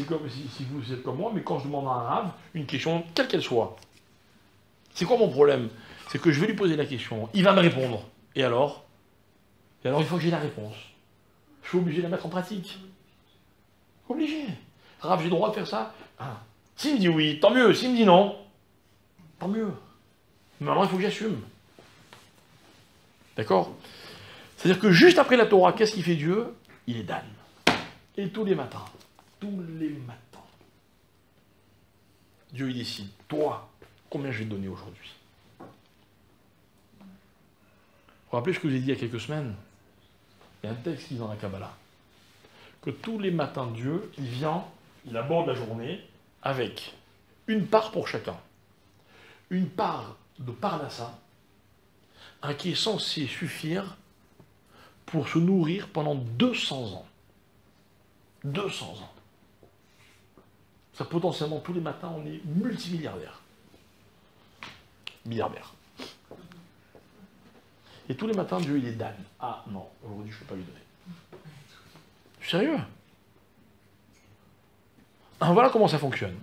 vous êtes comme moi, mais quand je demande à un rave une question, quelle qu'elle soit, c'est quoi mon problème? C'est que je vais lui poser la question, il va me répondre. Et alors, il faut que j'ai la réponse. Je suis obligé de la mettre en pratique. Obligé. Rave, j'ai le droit de faire ça? S'il me dit oui, tant mieux. S'il me dit non, tant mieux. Mais alors, il faut que j'assume. D'accord? C'est-à-dire que juste après la Torah, qu'est-ce qu'il fait Dieu? Il est Dan. Et tous les matins, Dieu il décide, toi, combien je vais te donner aujourd'hui? Vous vous rappelez ce que je vous ai dit il y a quelques semaines? Il y a un texte qui est dans la Kabbalah. Que tous les matins, Dieu, il vient, il aborde la journée avec une part pour chacun. Une part de Parnassa, qui est censé suffire pour se nourrir pendant 200 ans. 200 ans. Ça, potentiellement, tous les matins, on est multimilliardaires. Milliardaires. Et tous les matins, Dieu, il est Dan. Ah non, aujourd'hui, je ne peux pas lui donner. Je suis sérieux? Voilà comment ça fonctionne.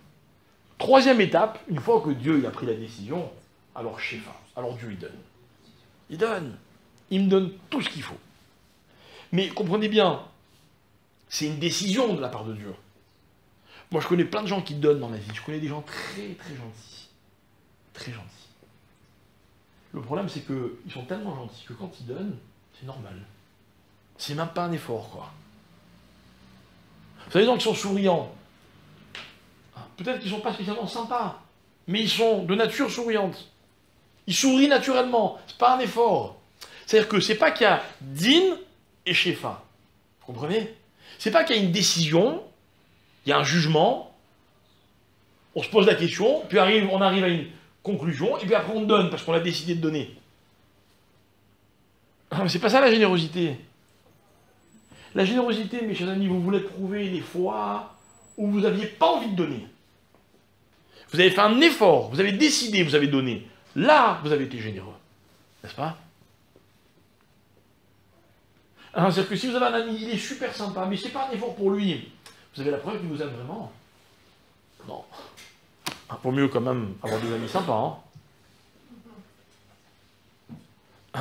Troisième étape, une fois que Dieu il a pris la décision, alors Shefa, alors Dieu il donne. Il donne. Il me donne tout ce qu'il faut. Mais comprenez bien, c'est une décision de la part de Dieu. Moi, je connais plein de gens qui donnent dans la vie. Je connais des gens très, très gentils. Très gentils. Le problème, c'est qu'ils sont tellement gentils que quand ils donnent, c'est normal. C'est même pas un effort, quoi. Vous savez, les gens qui sont souriants, peut-être qu'ils ne sont pas spécialement sympas, mais ils sont de nature souriante. Ils sourient naturellement. C'est pas un effort. C'est-à-dire que c'est pas qu'il y a din et shefa. Vous comprenez? C'est pas qu'il y a une décision, il y a un jugement, on se pose la question, puis on arrive à une conclusion, et puis après on donne, parce qu'on a décidé de donner. C'est pas ça la générosité. La générosité, mes chers amis, vous voulez prouver les fois où vous n'aviez pas envie de donner. Vous avez fait un effort, vous avez décidé, vous avez donné. Là, vous avez été généreux. N'est-ce pas? C'est-à-dire que si vous avez un ami, il est super sympa, mais c'est pas un effort pour lui. Vous avez la preuve qu'il vous aime vraiment? Non. Vaut mieux quand même avoir des amis sympas.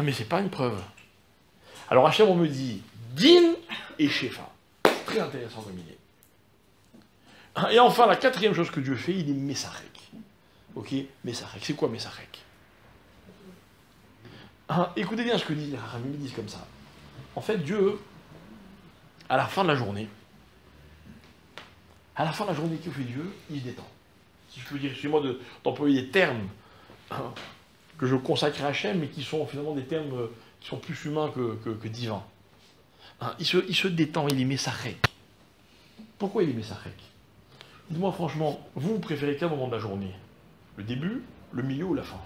Mais c'est pas une preuve. Alors Hachem, on me dit, din et shefa. Très intéressant comme idée. Et enfin, la quatrième chose que Dieu fait, il est Messarek. Ok? Messarek. C'est quoi Messarek? Écoutez bien ce que disent les Rachamim, ils disent comme ça. En fait, Dieu, à la fin de la journée, que fait Dieu, il se détend. Si je peux dire, excusez-moi d'employer des termes que je consacre à Hachem, mais qui sont finalement des termes qui sont plus humains que divins. Il se détend, il est Messarek. Pourquoi il est Messarek? Dites-moi franchement, vous préférez quel moment de la journée? Le début, le milieu ou la fin?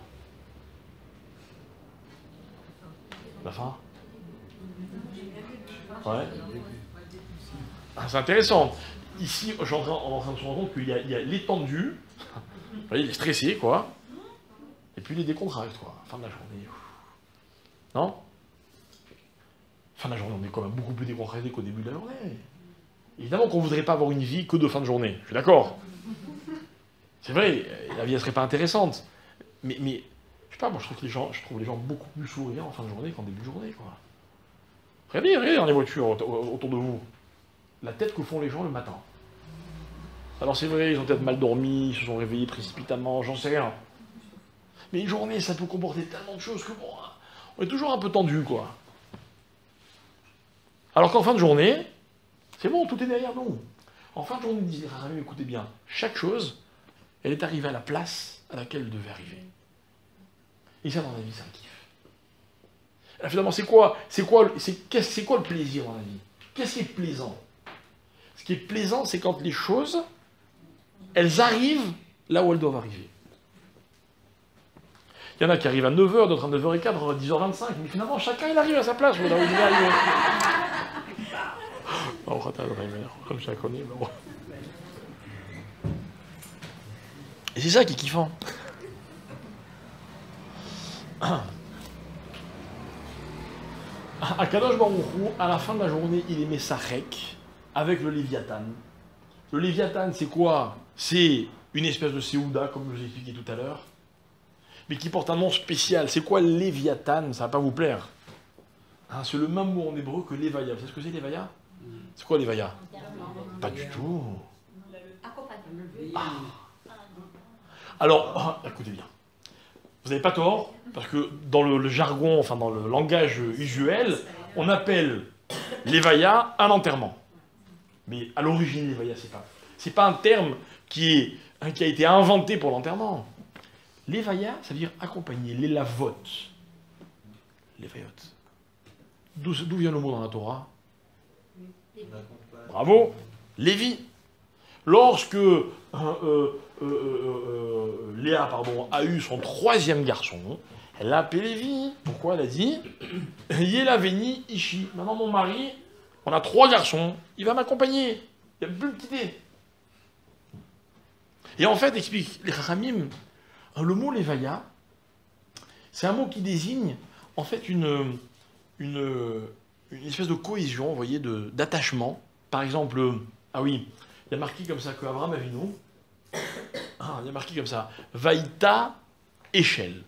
La fin? Ouais. C'est intéressant. Ici, on est en train de se rendre compte qu'il y a l'étendu, vous voyez, il est stressé, quoi, et puis il est décontracté, quoi, fin de la journée. Non? Fin de la journée, on est quand même beaucoup plus décontracté qu'au début de la journée. Évidemment qu'on ne voudrait pas avoir une vie que de fin de journée, je suis d'accord. C'est vrai, la vie, elle serait pas intéressante. Mais je sais pas, moi je trouve les gens beaucoup plus souriants en fin de journée qu'en début de journée, quoi. Regardez dans les voitures autour de vous. La tête que font les gens le matin. Alors c'est vrai, ils ont peut-être mal dormi, ils se sont réveillés précipitamment, j'en sais rien. Mais une journée, ça peut comporter tellement de choses que bon, on est toujours un peu tendu, quoi. Alors qu'en fin de journée, c'est bon, tout est derrière nous. En fin de journée, disait Rachamim, écoutez bien, chaque chose, elle est arrivée à la place à laquelle elle devait arriver. Et ça, dans la vie, c'est un kiff. Alors, finalement, c'est quoi le plaisir dans la vie? Qu'est-ce qui est plaisant? Ce qui est plaisant, c'est quand les choses, elles arrivent là où elles doivent arriver. Il y en a qui arrivent à 9h, d'autres à 9h15, d'autres à 10h25, mais finalement, chacun, il arrive à sa place, là où il doit arriver. Comme je la connais, mais bon. Et c'est ça qui est kiffant. Akadosh Baruch Hu, à la fin de la journée, il est Messarek avec le Léviathan. Le Léviathan, c'est quoi? C'est une espèce de Séouda, comme je vous ai expliqué tout à l'heure, mais qui porte un nom spécial. C'est quoi le Léviathan? Ça va pas vous plaire. C'est le même mot en hébreu que Lévaya. Vous savez ce que c'est Lévaya? C'est quoi Lévaya? Pas du tout. Alors, écoutez bien. Vous n'avez pas tort, parce que dans le jargon, enfin dans le langage usuel, on appelle Lévaya un enterrement. Mais à l'origine, Lévaya, c'est pas un terme qui a été inventé pour l'enterrement. Lévaya, ça veut dire accompagner, l'élavot. Lévayot. D'où vient le mot dans la Torah? Bravo, Lévi. Lorsque Léa a eu son troisième garçon, elle l'a appelé Lévi. Pourquoi? Elle a dit Yela Veni Ishi. Maintenant, mon mari, on a 3 garçons, il va m'accompagner. Il ne va plus me quitter. Et en fait, explique les Chachamim, le mot Lévaya, c'est un mot qui désigne en fait une espèce de cohésion, vous voyez, d'attachement. Par exemple, il y a marqué comme ça que Abraham Avinu, il y a marqué comme ça, Vaïta Échelle.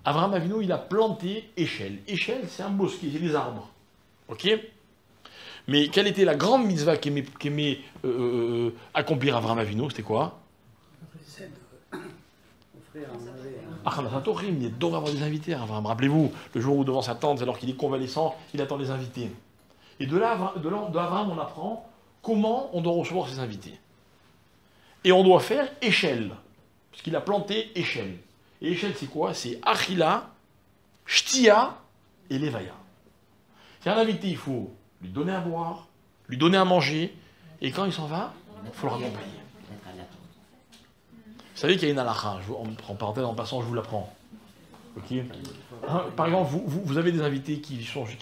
Abraham Avinu, il a planté Échelle. Échelle, c'est un bosquet, c'est des arbres. Ok? Mais quelle était la grande mitzvah qu'aimait accomplir Avraham Avinu? C'était quoi? Il doit avoir des invités, Avraham. Rappelez-vous, le jour où devant sa tente, alors qu'il est convalescent, il attend les invités. Et de Avraham, on apprend comment on doit recevoir ses invités. Et on doit faire échelle. Parce qu'il a planté échelle. Et échelle, c'est quoi? C'est Achila, Shtia et Levaya. C'est un invité, il faut lui donner à boire, lui donner à manger, et quand il s'en va, il faut le raccompagner. Vous savez qu'il y a une halakha, en parenthèse, en passant, je vous l'apprends. Okay. Par exemple, vous avez des invités qui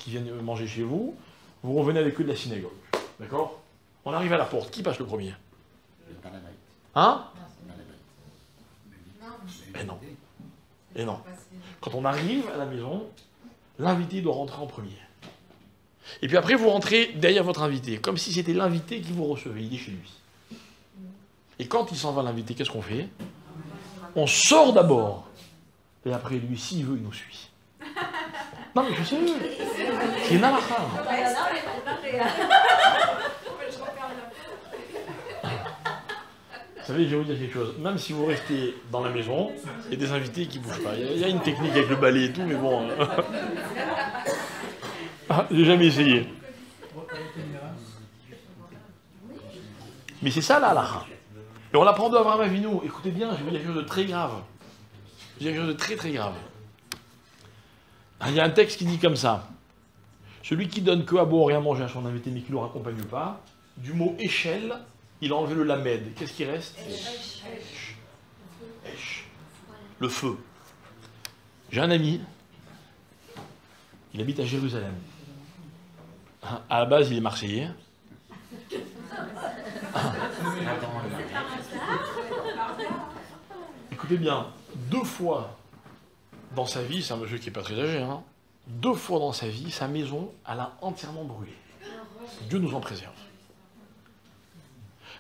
viennent manger chez vous, vous revenez avec eux de la synagogue. D'accord? On arrive à la porte, qui passe le premier? Hein? Eh non. Et non. Quand on arrive à la maison, l'invité doit rentrer en premier. Et puis après, vous rentrez derrière votre invité, comme si c'était l'invité qui vous recevait, il est chez lui. Et quand il s'en va, l'invité, qu'est-ce qu'on fait? On sort d'abord. Et après, lui, s'il veut, il nous suit. Non, mais je sais, c'est une halakha. Vous savez, je vais vous dire quelque chose. Même si vous restez dans la maison, il y a des invités qui ne bougent pas. Il y a une technique avec le balai et tout, mais bon... j'ai jamais essayé. Mais c'est ça, là, halakha. Et on l'apprend d'Avraham Avinu. Écoutez bien, je vais vous dire quelque chose de très grave. Je vais vous dire quelque chose de très, très grave. Il y a un texte qui dit comme ça. Celui qui donne que à boire et à manger à son invité, mais qui ne le raccompagne pas, du mot échelle, il a enlevé le lamed. Qu'est-ce qui reste? Esh. Le feu. J'ai un ami, il habite à Jérusalem. À la base, il est marseillais. Écoutez bien, 2 fois dans sa vie, c'est un monsieur qui n'est pas très âgé, 2 fois dans sa vie, sa maison, elle a entièrement brûlé. Dieu nous en préserve.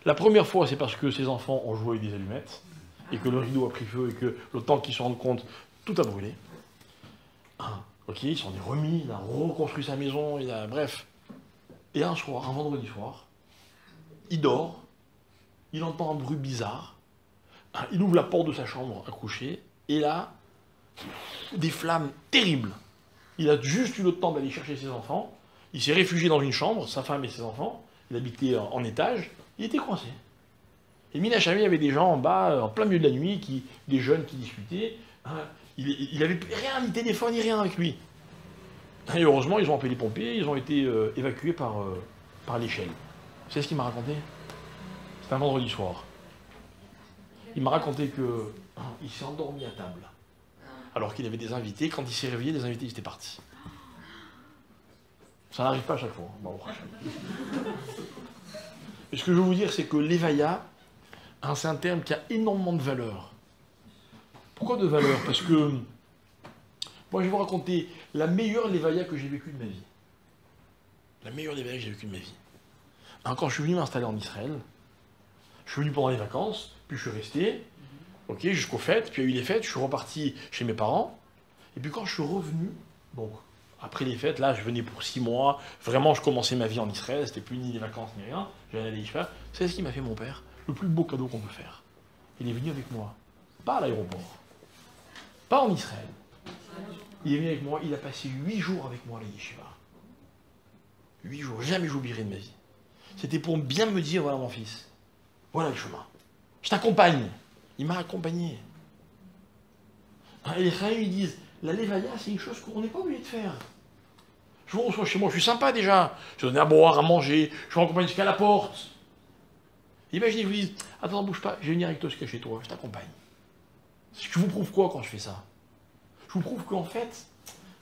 La première fois, c'est parce que ses enfants ont joué avec des allumettes, et que le rideau a pris feu, et que le temps qu'ils se rendent compte, tout a brûlé. Ok, il s'en est remis, il a reconstruit sa maison, bref. Et un soir, un vendredi soir, il dort, il entend un bruit bizarre, il ouvre la porte de sa chambre à coucher, et là, des flammes terribles. Il a juste eu le temps d'aller chercher ses enfants, il s'est réfugié dans une chambre, sa femme et ses enfants, il habitait en étage, il était coincé. Et Mina Chami, il y avait des gens en bas, en plein milieu de la nuit, des jeunes qui discutaient, il n'avait rien, ni téléphone, ni rien avec lui. Et heureusement, ils ont appelé les pompiers, ils ont été évacués par l'échelle. Vous savez ce qu'il m'a raconté? C'était un vendredi soir. Il m'a raconté qu'il s'est endormi à table. Alors qu'il avait des invités. Quand il s'est réveillé, les invités étaient partis. Ça n'arrive pas à chaque fois. Bon, et ce que je veux vous dire, c'est que l'évaïa, c'est un terme qui a énormément de valeur. Pourquoi de valeur? Parce que moi, je vais vous raconter la meilleure lévaïa que j'ai vécue de ma vie. La meilleure lévaïa que j'ai vécue de ma vie. Quand je suis venu m'installer en Israël, je suis venu pendant les vacances, puis je suis resté, jusqu'aux fêtes, puis il y a eu les fêtes, je suis reparti chez mes parents, et puis quand je suis revenu, donc après les fêtes, là je venais pour 6 mois, vraiment je commençais ma vie en Israël, c'était plus ni les vacances ni rien, j'allais à l'Ishva. Vous savez ce qu'il m'a fait mon père? Le plus beau cadeau qu'on peut faire. Il est venu avec moi, pas à l'aéroport, pas en Israël. Il est venu avec moi, il a passé 8 jours avec moi à la Yeshiva. 8 jours, jamais j'oublierai de ma vie. C'était pour bien me dire, voilà mon fils, voilà le chemin. Je t'accompagne. Il m'a accompagné. Et les frères, ils disent, la lévaïa, c'est une chose qu'on n'est pas obligé de faire. Je vous reçois chez moi, je suis sympa déjà. Je donne à boire, à manger, je vous accompagne jusqu'à la porte. Imaginez, vous dites, attends, bouge pas, je vais venir avec toi jusqu'à chez toi, je t'accompagne. Je vous prouve quoi quand je fais ça? Je vous prouve qu'en fait,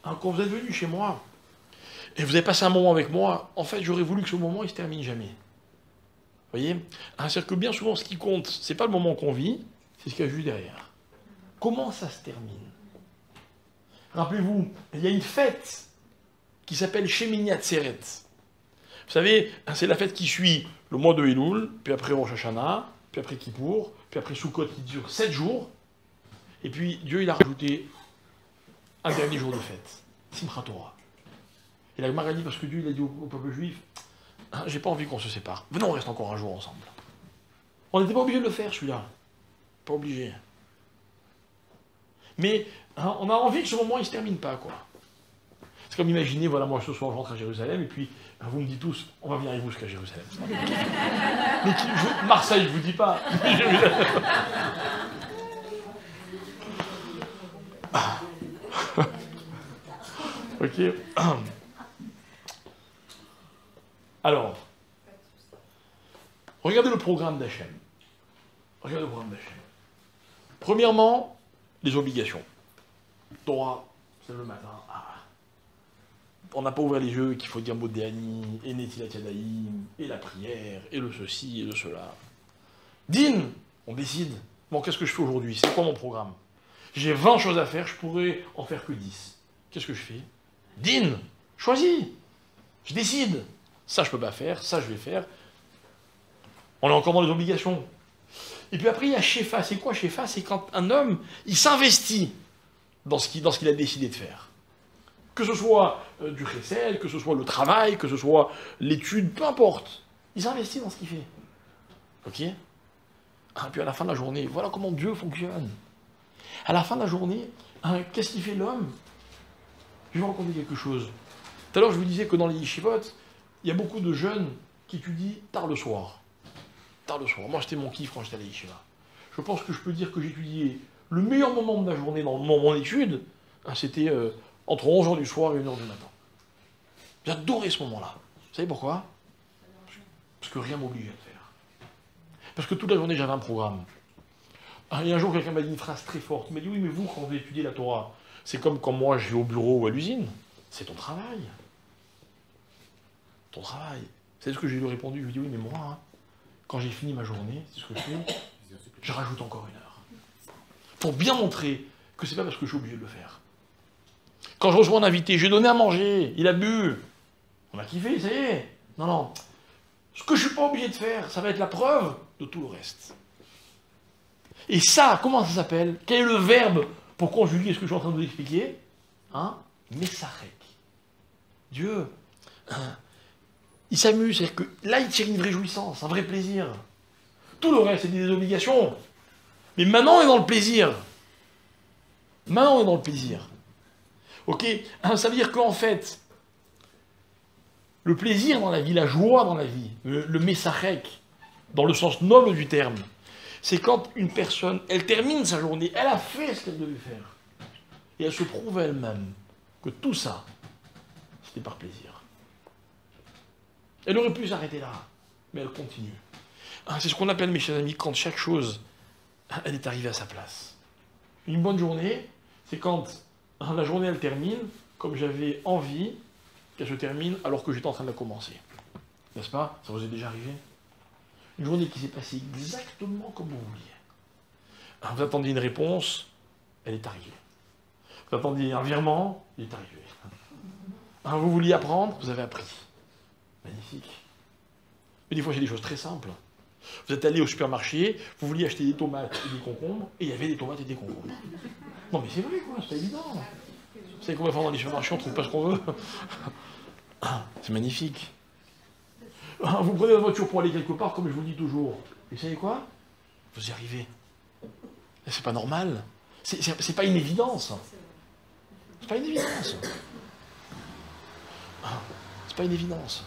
quand vous êtes venu chez moi, et vous avez passé un moment avec moi, en fait, j'aurais voulu que ce moment, il se termine jamais. Vous voyez? C'est-à-dire que bien souvent, ce qui compte, c'est pas le moment qu'on vit, c'est ce qu'il y a juste derrière. Comment ça se termine? Rappelez-vous, il y a une fête qui s'appelle Shemini Atzeret. Vous savez, c'est la fête qui suit le mois de Elul, puis après Rosh Hashanah, puis après Kippour, puis après Sukkot qui dure 7 jours, et puis Dieu il a rajouté un dernier jour de fête, Simchat Torah. Et la Gemara dit, parce que Dieu il a dit au peuple juif, j'ai pas envie qu'on se sépare. Venons, on reste encore un jour ensemble. On n'était pas obligé de le faire, celui-là. Pas obligé. Mais on a envie que ce moment, il se termine pas, quoi. C'est comme imaginer, voilà, moi ce soir je rentre à Jérusalem, et puis vous me dites tous, on va venir avec vous jusqu'à Jérusalem. Marseille, je vous dis pas. Ok. Alors, regardez le programme d'Hachem. Regardez le programme d'Hachem. Premièrement, les obligations. Torah, c'est le matin. On n'a pas ouvert les yeux qu'il faut dire Modéani, et Netilat Yadayim, et la prière, et le ceci, et le cela. Din, on décide. Bon, qu'est-ce que je fais aujourd'hui? C'est quoi mon programme? J'ai 20 choses à faire, je pourrais en faire que 10. Qu'est-ce que je fais? Din, choisis. Je décide. Ça, je peux pas faire, ça, je vais faire. On est encore dans les obligations. Et puis après, il y a Shefa. C'est quoi Shefa? C'est quand un homme, il s'investit dans ce qu'il a décidé de faire. Que ce soit du chesed, que ce soit le travail, que ce soit l'étude, peu importe. Il s'investit dans ce qu'il fait. Ok? Et puis à la fin de la journée, voilà comment Dieu fonctionne. À la fin de la journée, qu'est-ce qu'il fait l'homme? Je vais vous raconter quelque chose. Tout à l'heure, je vous disais que dans les yeshivot, il y a beaucoup de jeunes qui étudient tard le soir. Tard le soir. Moi, c'était mon kiff quand j'étais à la yeshiva. Je pense que je peux dire que j'étudiais le meilleur moment de ma journée dans mon étude, c'était entre 11h du soir et 1h du matin. J'adorais ce moment-là. Vous savez pourquoi? Parce que rien m'obligeait à le faire. Parce que toute la journée, j'avais un programme. Et un jour, quelqu'un m'a dit une phrase très forte. Il m'a dit, oui, mais vous, quand vous étudiez la Torah, c'est comme quand moi, je vais au bureau ou à l'usine. C'est ton travail. Ton travail. C'est ce que j'ai lui répondu. Je lui ai dit, oui, mais moi, quand j'ai fini ma journée, c'est ce que je fais, je rajoute encore 1 heure. Pour bien montrer que c'est pas parce que je suis obligé de le faire. Quand je reçois un invité, je lui ai donné à manger, il a bu. On a kiffé, ça y est. Non, non. Ce que je suis pas obligé de faire, ça va être la preuve de tout le reste. Et ça, comment ça s'appelle? Quel est le verbe pour conjuguer ce que je suis en train de vous expliquer? Messarek. Dieu, il s'amuse, c'est-à-dire que là, il tire une vraie jouissance, un vrai plaisir. Tout le reste, c'est des obligations. Mais maintenant, on est dans le plaisir. Maintenant, on est dans le plaisir. Ok? Ça veut dire qu'en fait, le plaisir dans la vie, la joie dans la vie, le messarek, dans le sens noble du terme, c'est quand une personne, elle termine sa journée, elle a fait ce qu'elle devait faire. Et elle se prouve à elle-même que tout ça, c'était par plaisir. Elle aurait pu s'arrêter là, mais elle continue. C'est ce qu'on appelle, mes chers amis, quand chaque chose, elle est arrivée à sa place. Une bonne journée, c'est quand la journée, elle termine, comme j'avais envie qu'elle se termine alors que j'étais en train de la commencer. N'est-ce pas? Ça vous est déjà arrivé? Une journée qui s'est passée exactement comme vous vouliez. Vous attendiez une réponse, elle est arrivée. Vous attendiez un virement, il est arrivé. Vous vouliez apprendre, vous avez appris. Magnifique. Mais des fois, c'est des choses très simples. Vous êtes allé au supermarché, vous vouliez acheter des tomates et des concombres, et il y avait des tomates et des concombres. Non mais c'est vrai, quoi, c'est pas évident. Vous savez combien de fois dans les supermarchés, on ne trouve pas ce qu'on veut? C'est magnifique. Vous prenez la voiture pour aller quelque part, comme je vous dis toujours. Et vous savez quoi? Vous y arrivez. C'est pas normal. C'est pas une évidence. C'est pas une évidence. C'est pas une évidence.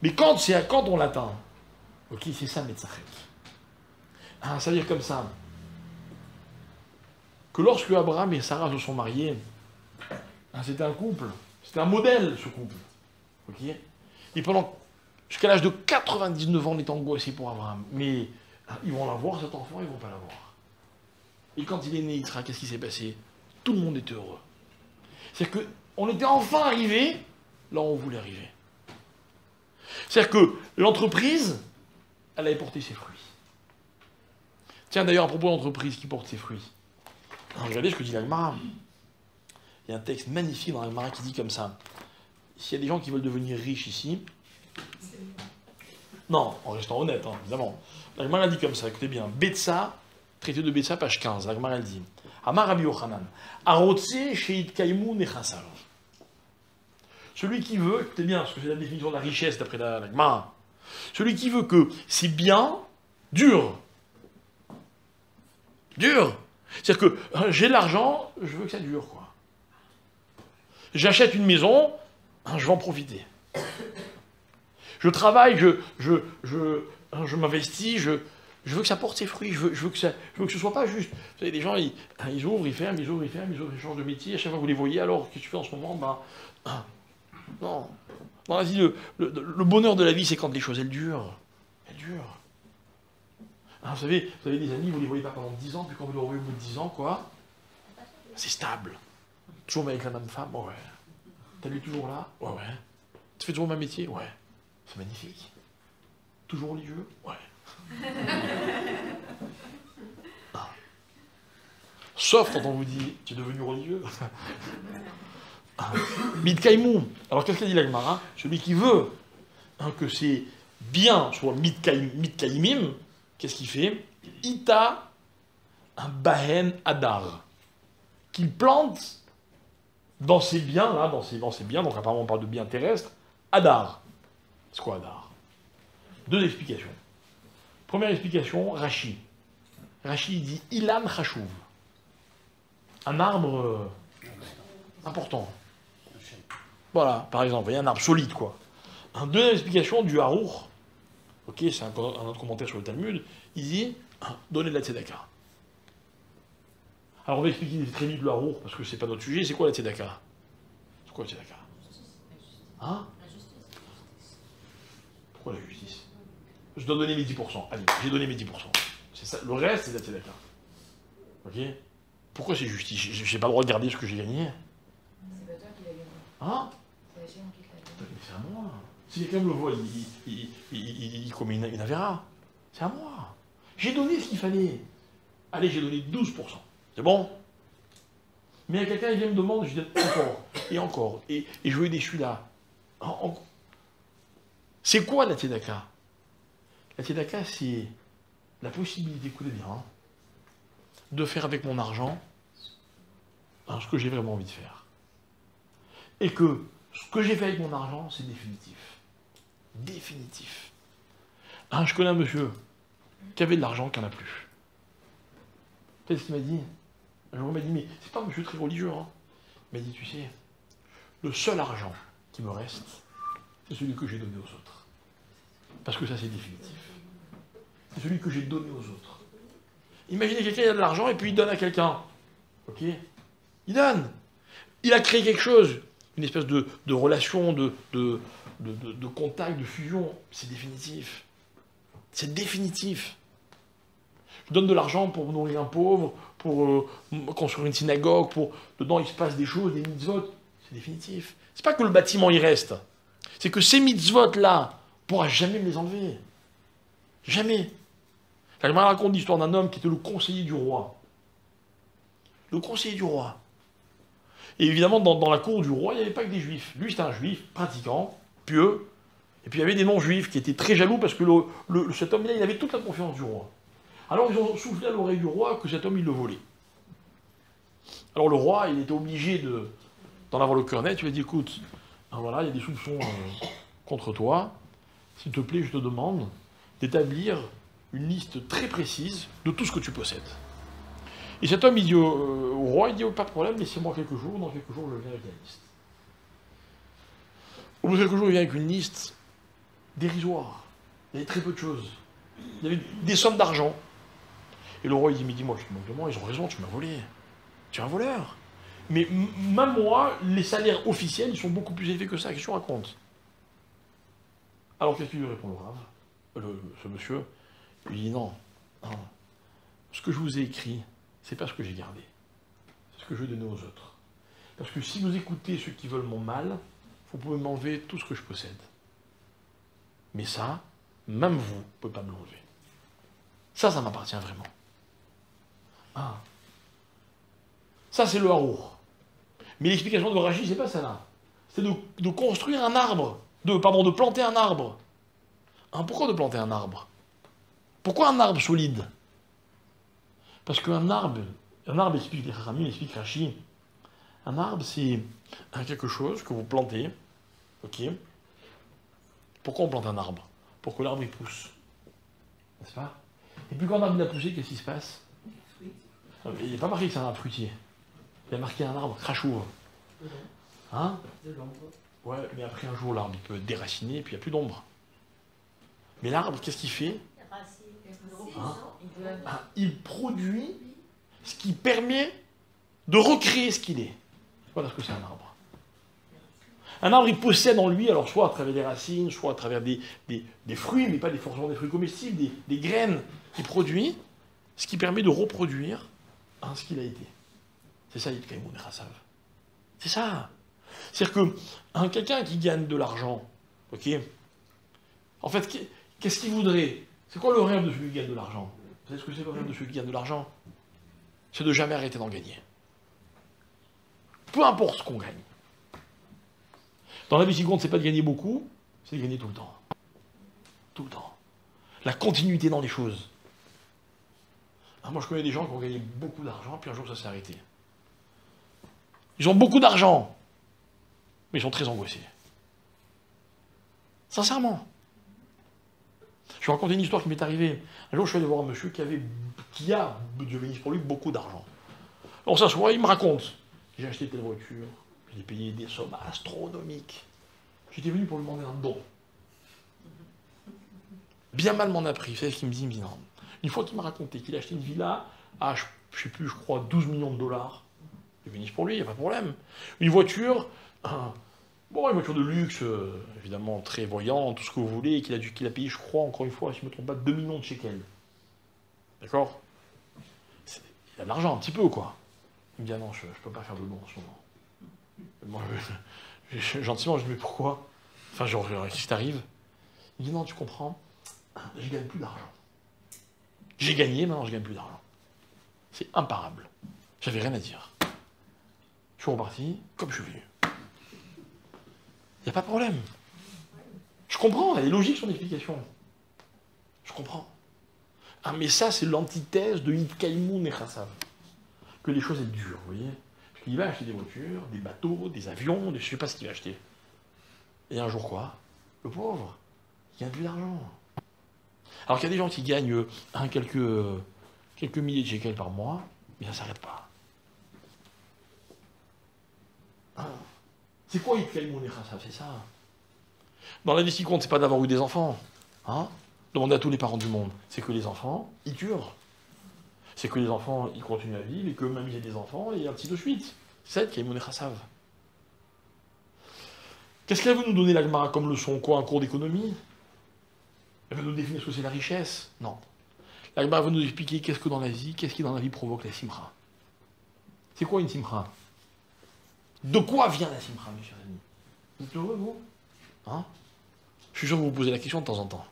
Mais quand on l'atteint, ok, c'est ça, Metzachek. Ça veut dire comme ça, que lorsque Abraham et Sarah se sont mariés, c'était un couple, c'était un modèle, ce couple. Ok. Et jusqu'à l'âge de 99 ans, on est angoissé pour Abraham. Mais ils vont l'avoir, cet enfant, ils ne vont pas l'avoir. Et quand il est né, Yitzhak, qu'est-ce qui s'est passé? Tout le monde était heureux. C'est-à-dire qu'on était enfin arrivé là où on voulait arriver. C'est-à-dire que l'entreprise, elle avait porté ses fruits. Tiens, d'ailleurs, à propos de l'entreprise qui porte ses fruits, regardez ce que dit la Gemara. Il y a un texte magnifique dans la Gemara qui dit comme ça. S'il y a des gens qui veulent devenir riches ici, non, en restant honnête, évidemment. La Gemara dit comme ça, écoutez bien, Betsa, traité de Betsa, page 15, la Gemara elle dit, Amar Rabbi Yochanan, Arotse Sheit Kaimu Nechasal. celui qui veut, écoutez bien, parce que c'est la définition de la richesse d'après la Gemara, celui qui veut que ses biens durent. Dur. C'est-à-dire que j'ai de l'argent, je veux que ça dure, quoi. J'achète une maison, je veux en profiter. Je travaille, je m'investis, je veux que ça porte ses fruits, je veux que ce soit pas juste. Vous savez, les gens, ils ouvrent, ils ferment, ils ouvrent, ils ferment, ils changent de métier, à chaque fois que vous les voyez, alors qu'est-ce que tu fais en ce moment? Non. Dans la vie, le bonheur de la vie, c'est quand les choses, elles durent. Elles durent. Vous savez des amis, vous ne les voyez pas pendant 10 ans, puis quand vous les revoyez au bout de 10 ans, quoi, c'est stable. Toujours avec la même femme, ouais. T'as lu toujours là? Ouais. Tu fais toujours le même métier? Ouais. C'est magnifique. Toujours religieux? Ouais. Sauf quand on vous dit, tu es devenu religieux. Mitkaimou. Alors qu'est-ce qu'a dit la Gemara? Celui qui veut que ses biens soient mitkaimim, qu'est-ce qu'il fait? Ita un bahen adar. Qu'il plante dans ses biens, là, dans ses biens, donc apparemment on parle de biens terrestres, adar. C'est quoi adar? Deux explications. Première explication, Rashi. Rashi dit Ilan Chashuv. Un arbre important. Voilà, par exemple, il y a un arbre solide, quoi. Une deuxième explication du Harour, ok, c'est un autre commentaire sur le Talmud, il dit donner de la tzedaka. Alors on va expliquer très vite le Harour, parce que c'est pas notre sujet, c'est quoi la tzedaka? C'est quoi la tzedaka? Hein? Pourquoi la justice? Je dois donner mes 10%. Allez, j'ai donné mes 10%. C'est ça. Le reste, c'est la tzedaka. Ok? Pourquoi c'est justice? J'ai pas le droit de garder ce que j'ai gagné. C'est pas toi qui l'as gagné. Hein? C'est la chaîne qui te l'a gagné. Mais c'est à moi. Si quelqu'un me le voit, il commet une avéra. C'est à moi. J'ai donné ce qu'il fallait. Allez, j'ai donné 12%. C'est bon? Mais à quelqu'un, il vient me demander, je dis encore, et je veux aider celui-là. C'est quoi la tzedaka? La tzedaka, c'est la possibilité, écoutez bien, de faire avec mon argent ce que j'ai vraiment envie de faire. Et que ce que j'ai fait avec mon argent, c'est définitif. Définitif. Je connais un monsieur qui avait de l'argent, qui n'en a plus. Qu'est-ce qu'il m'a dit? Un jour, il m'a dit, mais c'est pas un monsieur très religieux, hein. Il m'a dit, tu sais, le seul argent qui me reste, c'est celui que j'ai donné aux autres. Parce que ça, c'est définitif. C'est celui que j'ai donné aux autres. Imaginez quelqu'un, il a de l'argent et puis il donne à quelqu'un. Ok? Il donne. Il a créé quelque chose. Une espèce de relation, de contact, de fusion. C'est définitif. C'est définitif. Je donne de l'argent pour nourrir un pauvre, pour construire une synagogue, dedans il se passe des choses, des mitzvot. C'est définitif. C'est pas que le bâtiment y reste. C'est que ces mitzvot-là, on ne pourra jamais me les enlever. Jamais. La Gemara raconte l'histoire d'un homme qui était le conseiller du roi. Le conseiller du roi. Et évidemment, dans la cour du roi, il n'y avait pas que des juifs. Lui, c'était un juif pratiquant, pieux. Et puis il y avait des non-juifs qui étaient très jaloux parce que cet homme-là, il avait toute la confiance du roi. Alors ils ont soufflé à l'oreille du roi que cet homme, il le volait. Alors le roi, il était obligé d'en avoir le cœur net. Il lui a dit, écoute, voilà, il y a des soupçons contre toi. S'il te plaît, je te demande d'établir une liste très précise de tout ce que tu possèdes. Et cet homme, il dit au roi, il dit, pas de problème, laissez-moi quelques jours, dans quelques jours, je viens avec la liste. Au bout de quelques jours, il vient avec une liste dérisoire. Il y avait très peu de choses. Il y avait des sommes d'argent. Et le roi, il dit, mais dis-moi, je te manque de moi, ils ont raison, tu m'as volé. Tu es un voleur. Mais même moi, les salaires officiels, ils sont beaucoup plus élevés que ça. Qu'est-ce que tu racontes? Alors, qu'est-ce qu'il lui répond, le rave, ce monsieur? Il dit, non, ce que je vous ai écrit, c'est pas ce que j'ai gardé. C'est ce que je vais donner aux autres. Parce que si vous écoutez ceux qui veulent mon mal, vous pouvez m'enlever tout ce que je possède. Mais ça, même vous ne pouvez pas me l'enlever. Ça m'appartient vraiment. Ça, c'est le harour. Mais l'explication de Rashi, c'est pas ça là. C'est de construire un arbre. De planter un arbre. Pourquoi de planter un arbre? Pourquoi un arbre solide? Parce qu'un arbre, explique les Chachamim, explique Rashi, un arbre, c'est quelque chose que vous plantez, Ok. Pourquoi on plante un arbre? Pour que l'arbre il pousse. N'est-ce pas? Et puis quand l'arbre il a poussé, qu'est-ce qui se passe? Il n'est pas marqué que c'est un arbre fruitier. Il a marqué un arbre crachouve. Hein? Ouais, mais après un jour, l'arbre il peut être déraciné et puis il n'y a plus d'ombre. Mais l'arbre, qu'est-ce qu'il fait? Hein? Il produit ce qui permet de recréer ce qu'il est. Voilà ce que c'est un arbre. Un arbre, il possède en lui, alors soit à travers des racines, soit à travers des fruits, mais pas forcément des fruits comestibles, des graines. Il produit ce qui permet de reproduire ce qu'il a été. C'est ça, Yid Kaïmoun Chassav. C'est ça. C'est-à-dire que quelqu'un qui gagne de l'argent, ok, en fait, qu'est-ce qu'il voudrait? C'est quoi le rêve de celui qui gagne de l'argent? Vous savez ce que c'est le rêve de celui qui gagne de l'argent? C'est de jamais arrêter d'en gagner. Peu importe ce qu'on gagne. Dans la vie, ce qui compte, c'est pas de gagner beaucoup, c'est de gagner tout le temps. Tout le temps. La continuité dans les choses. Moi, je connais des gens qui ont gagné beaucoup d'argent, puis un jour, ça s'est arrêté. Ils ont beaucoup d'argent, mais ils sont très angoissés. Sincèrement. Je vais raconter une histoire qui m'est arrivée. Un jour, je suis allé voir un monsieur qui a, Dieu bénisse pour lui, beaucoup d'argent. On s'assoit, il me raconte. J'ai acheté telle voiture, j'ai payé des sommes astronomiques. J'étais venu pour lui demander un don. Bien mal m'en a pris. Vous savez ce qu'il me dit? Il me dit non. Une fois qu'il m'a raconté qu'il a acheté une villa à, je ne sais plus, je crois, 12 millions de dollars. Dieu bénisse pour lui, il n'y a pas de problème. Une voiture, une voiture de luxe, évidemment très voyante, tout ce que vous voulez, qu'il a payé, je crois, encore une fois, si je ne me trompe pas, 2 millions de shekels. D'accord? Il a de l'argent, un petit peu, quoi. Il me dit, ah non, je ne peux pas faire de don en ce moment. Moi, gentiment, je lui dis, mais pourquoi? Enfin, genre, qu'est-ce qui t'arrive? Il me dit, non, tu comprends, je gagne plus d'argent. J'ai gagné, maintenant je gagne plus d'argent. C'est imparable. J'avais rien à dire. Je suis reparti comme je suis venu. Il n'y a pas de problème. Je comprends, elle est logique son explication. Je comprends. Mais ça, c'est l'antithèse de Yid Kaïmoun et Chassav. Que les choses sont dures, vous voyez. Parce qu'il va acheter des voitures, des bateaux, des avions, je ne sais pas ce qu'il va acheter. Et un jour quoi? Le pauvre, il gagne plus d'argent. Alors qu'il y a des gens qui gagnent quelques milliers de shekels par mois, mais ça ne s'arrête pas. C'est quoi Yid Kaïmoun et Chassav? C'est ça. Dans la vie, ce qui compte, c'est pas d'avoir eu des enfants. Demandez à tous les parents du monde. C'est que les enfants, ils durent. C'est que les enfants, ils continuent à vivre, et qu'eux-mêmes, ils aient des enfants, et ainsi de suite. C'est ça Yid Kaïmoun et Chassav. Qu'est-ce qu'elle veut nous donner la Gemara comme leçon? Quoi, un cours d'économie? Elle veut nous définir ce que c'est la richesse? Non. La Gemara veut nous expliquer qu'est-ce que dans la vie, qu'est-ce qui dans la vie provoque la simcha. C'est quoi une simcha? De quoi vient la simcha, mes chers amis? Vous êtes heureux, vous? Je suis sûr que vous vous posez la question de temps en temps.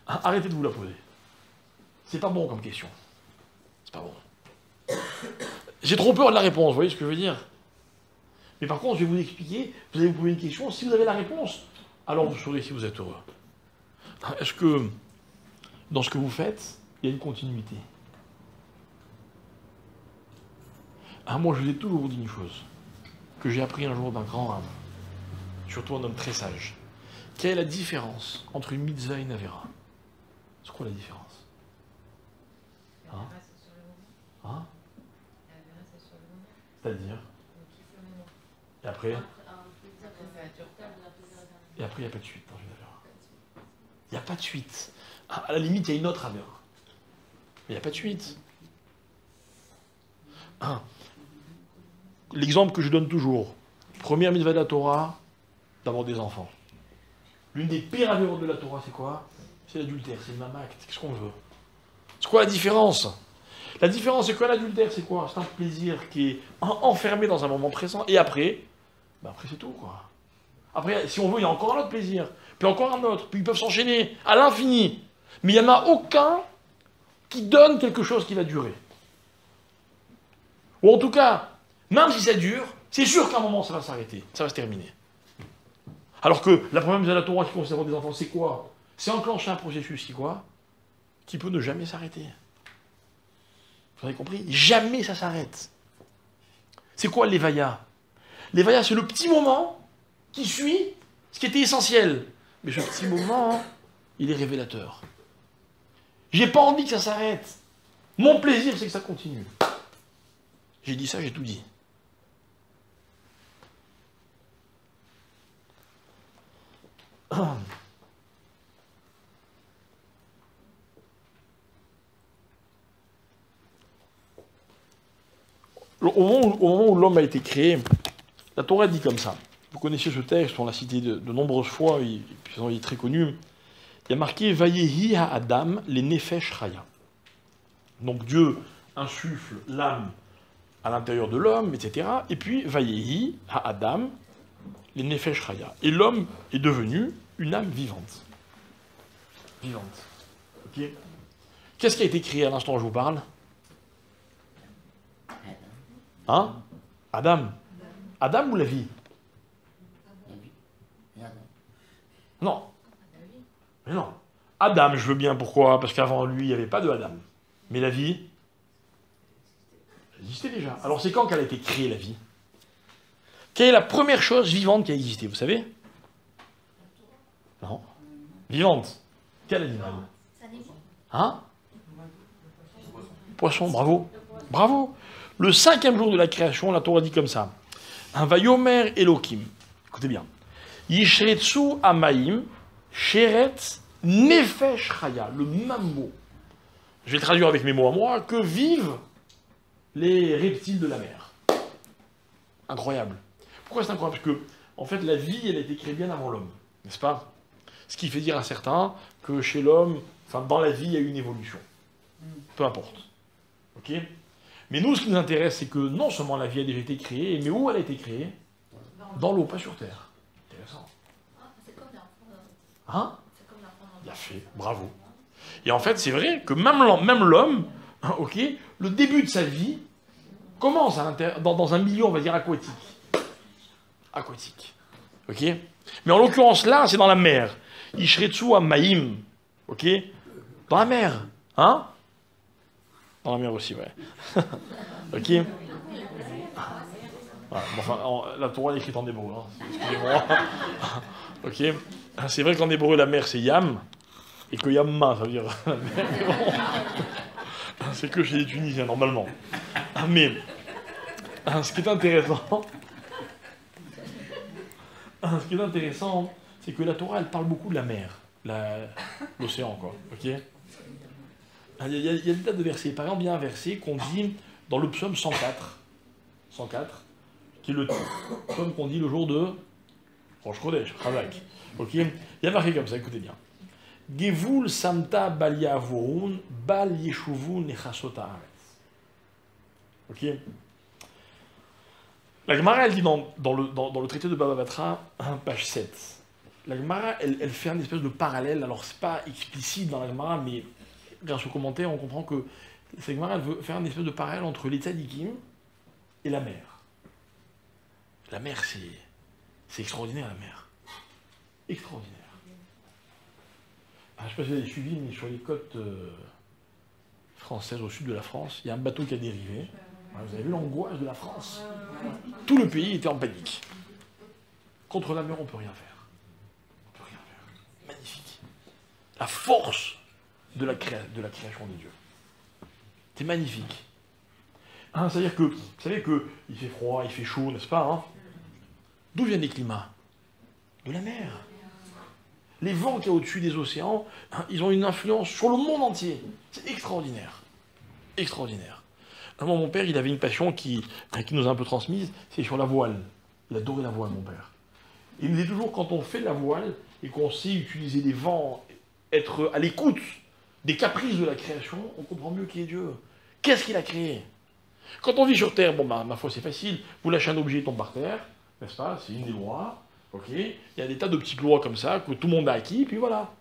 Arrêtez de vous la poser. C'est pas bon comme question. C'est pas bon. J'ai trop peur de la réponse, vous voyez ce que je veux dire? Mais par contre, je vais vous expliquer, vous allez vous poser une question, si vous avez la réponse, alors vous saurez si vous êtes heureux. Est-ce que, dans ce que vous faites, il y a une continuité? Moi, je vous ai toujours dit une chose, que j'ai appris un jour d'un grand homme, surtout un homme très sage. Quelle est la différence entre une mitzvah et une avera? C'est quoi la différence? La vera, c'est sur le moment. La vera, c'est sur le moment. C'est-à-dire? On kiffe le moment. Et après? Après, ça dure. Et après, il n'y a pas de suite dans une avera. Il n'y a pas de suite. À la limite, il y a une autre avera. Mais il n'y a pas de suite. L'exemple que je donne toujours. Première mitzvah de la Torah, d'avoir des enfants. L'une des pires avérotes de la Torah, c'est quoi? C'est l'adultère, c'est le même acte. Qu'est-ce qu'on veut? C'est quoi la différence? La différence, c'est que l'adultère, c'est quoi? C'est un plaisir qui est enfermé dans un moment présent. Et après, après c'est tout, quoi. Après, si on veut, il y a encore un autre plaisir. Puis encore un autre. Puis ils peuvent s'enchaîner à l'infini. Mais il n'y en a aucun qui donne quelque chose qui va durer. Ou en tout cas, même si ça dure, c'est sûr qu'à un moment, ça va s'arrêter. Ça va se terminer. Alors que la première mitzvah de la Torah qui concerne des enfants, c'est quoi? C'est enclencher un processus qui peut ne jamais s'arrêter. Vous avez compris? Jamais ça s'arrête. C'est quoi l'éveilla? L'éveilla, c'est le petit moment qui suit ce qui était essentiel. Mais ce petit moment, il est révélateur. J'ai pas envie que ça s'arrête. Mon plaisir, c'est que ça continue. J'ai dit ça, j'ai tout dit. Au moment où l'homme a été créé, la Torah dit comme ça. Vous connaissez ce texte, on l'a cité de nombreuses fois, il est très connu. Il y a marqué « Vayehi ha-Adam les nefesh chaya ». Donc Dieu insuffle l'âme à l'intérieur de l'homme, etc. Et puis « Vayehi ha-Adam les nefesh chaya ». Et l'homme est devenu une âme vivante. Vivante. Ok. Qu'est-ce qui a été créé à l'instant où je vous parle? Hein? Adam. Adam ou la vie? Non. Mais non. Adam, je veux bien, pourquoi? Parce qu'avant lui, il n'y avait pas de Adam. Mais la vie, elle existait déjà. Alors c'est quand qu'elle a été créée, la vie? Quelle est la première chose vivante qui a existé, vous savez? Non. Vivante. Quel animal? Hein? Poisson, bravo. Bravo. Le 5e jour de la création, la Torah dit comme ça. Un vayomer Elohim. Écoutez bien. Yishretsu amaim, sheret nefesh chaya. Le même mot. Je vais traduire avec mes mots à moi. Que vivent les reptiles de la mer. Incroyable. Pourquoi c'est incroyable? Parce que, en fait, la vie, elle a été créée bien avant l'homme. N'est-ce pas? Ce qui fait dire à certains que chez l'homme, enfin, dans la vie, il y a eu une évolution. Peu importe. Ok? Mais nous, ce qui nous intéresse, c'est que non seulement la vie a déjà été créée, mais où elle a été créée? Dans l'eau, pas sur Terre. Intéressant. C'est comme l'enfant. Hein? C'est comme l'enfant. Bien fait, bravo. Et en fait, c'est vrai que même l'homme, ok, le début de sa vie commence dans un milieu, on va dire, aquatique. Aquatique. Ok? Mais en l'occurrence, là, c'est dans la mer. Ishretsu amaim. Ok? Dans la mer. Hein? Dans la mer aussi, ouais. Ok? Voilà, bon, enfin, la Torah est écrite en hébreu, hein. Excusez-moi. Ok? C'est vrai qu'en hébreu, la mer, c'est Yam, et que Yamma, ça veut dire la mer, mais bon. C'est que chez les Tunisiens, normalement. Mais, ce qui est intéressant, c'est que la Torah, elle parle beaucoup de la mer, l'océan, quoi. Ok? Il y a des tas de versets. Par exemple, il y a un verset qu'on dit dans le psaume 104, qui est le psaume qu'on dit le jour de Rosh Chodesh, Chazak. Ok? Il y a marqué comme ça, écoutez bien. Gevul samta bal yavurun, bal yeshuvun nechasot haaretz. Ok? La Gemara, elle dit dans le traité de Baba Batra, page 7. La Gemara, elle fait un espèce de parallèle. Alors, c'est pas explicite dans la Gemara, mais grâce aux commentaires, on comprend que cette Gemara, elle veut faire un espèce de parallèle entre les tzadikim et la mer. La mer, c'est extraordinaire, la mer. Extraordinaire. Je ne sais pas si vous avez suivi, mais sur les côtes françaises, au sud de la France, il y a un bateau qui a dérivé. Vous avez vu l'angoisse de la France? Tout le pays était en panique. Contre la mer, on ne peut rien faire. On ne peut rien faire. Magnifique. La force de la création des dieux. C'est magnifique. Hein, c'est-à-dire que, vous savez qu'il fait froid, il fait chaud, n'est-ce pas, hein? D'où viennent les climats? De la mer. Les vents qu'il y a au-dessus des océans, hein, ils ont une influence sur le monde entier. C'est extraordinaire. Extraordinaire. Moi, mon père, il avait une passion qui nous a un peu transmise, c'est sur la voile. Il adorait la voile, mon père. Il me disait toujours, quand on fait la voile, et qu'on sait utiliser les vents, être à l'écoute des caprices de la création, on comprend mieux qui est Dieu. Qu'est-ce qu'il a créé? Quand on vit sur Terre, bon, ma foi, c'est facile. Vous lâchez un objet, il tombe par terre, n'est-ce pas? C'est une des lois. Ok? Il y a des tas de petites lois comme ça, que tout le monde a acquis, puis voilà.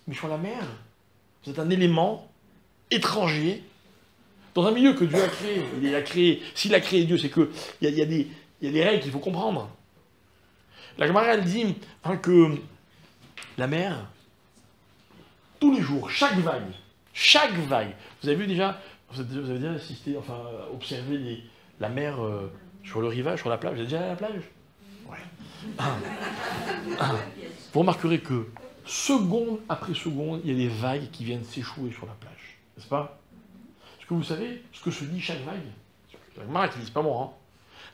Mais sur la mer, vous êtes un élément étranger dans un milieu que Dieu a créé. Il a créé. S'il a créé Dieu, c'est qu'il y a des règles qu'il faut comprendre. La Gemara, elle dit que la mer, tous les jours, chaque vague, vous avez vu déjà, vous avez déjà assisté, enfin, observé la mer sur le rivage, sur la plage? Vous êtes déjà allé à la plage? Ouais. vous remarquerez que seconde après seconde, il y a des vagues qui viennent s'échouer sur la plage. N'est-ce pas? Est-ce que vous savez ce que se dit chaque vague? La Gemara qui dit, c'est pas moi. Hein.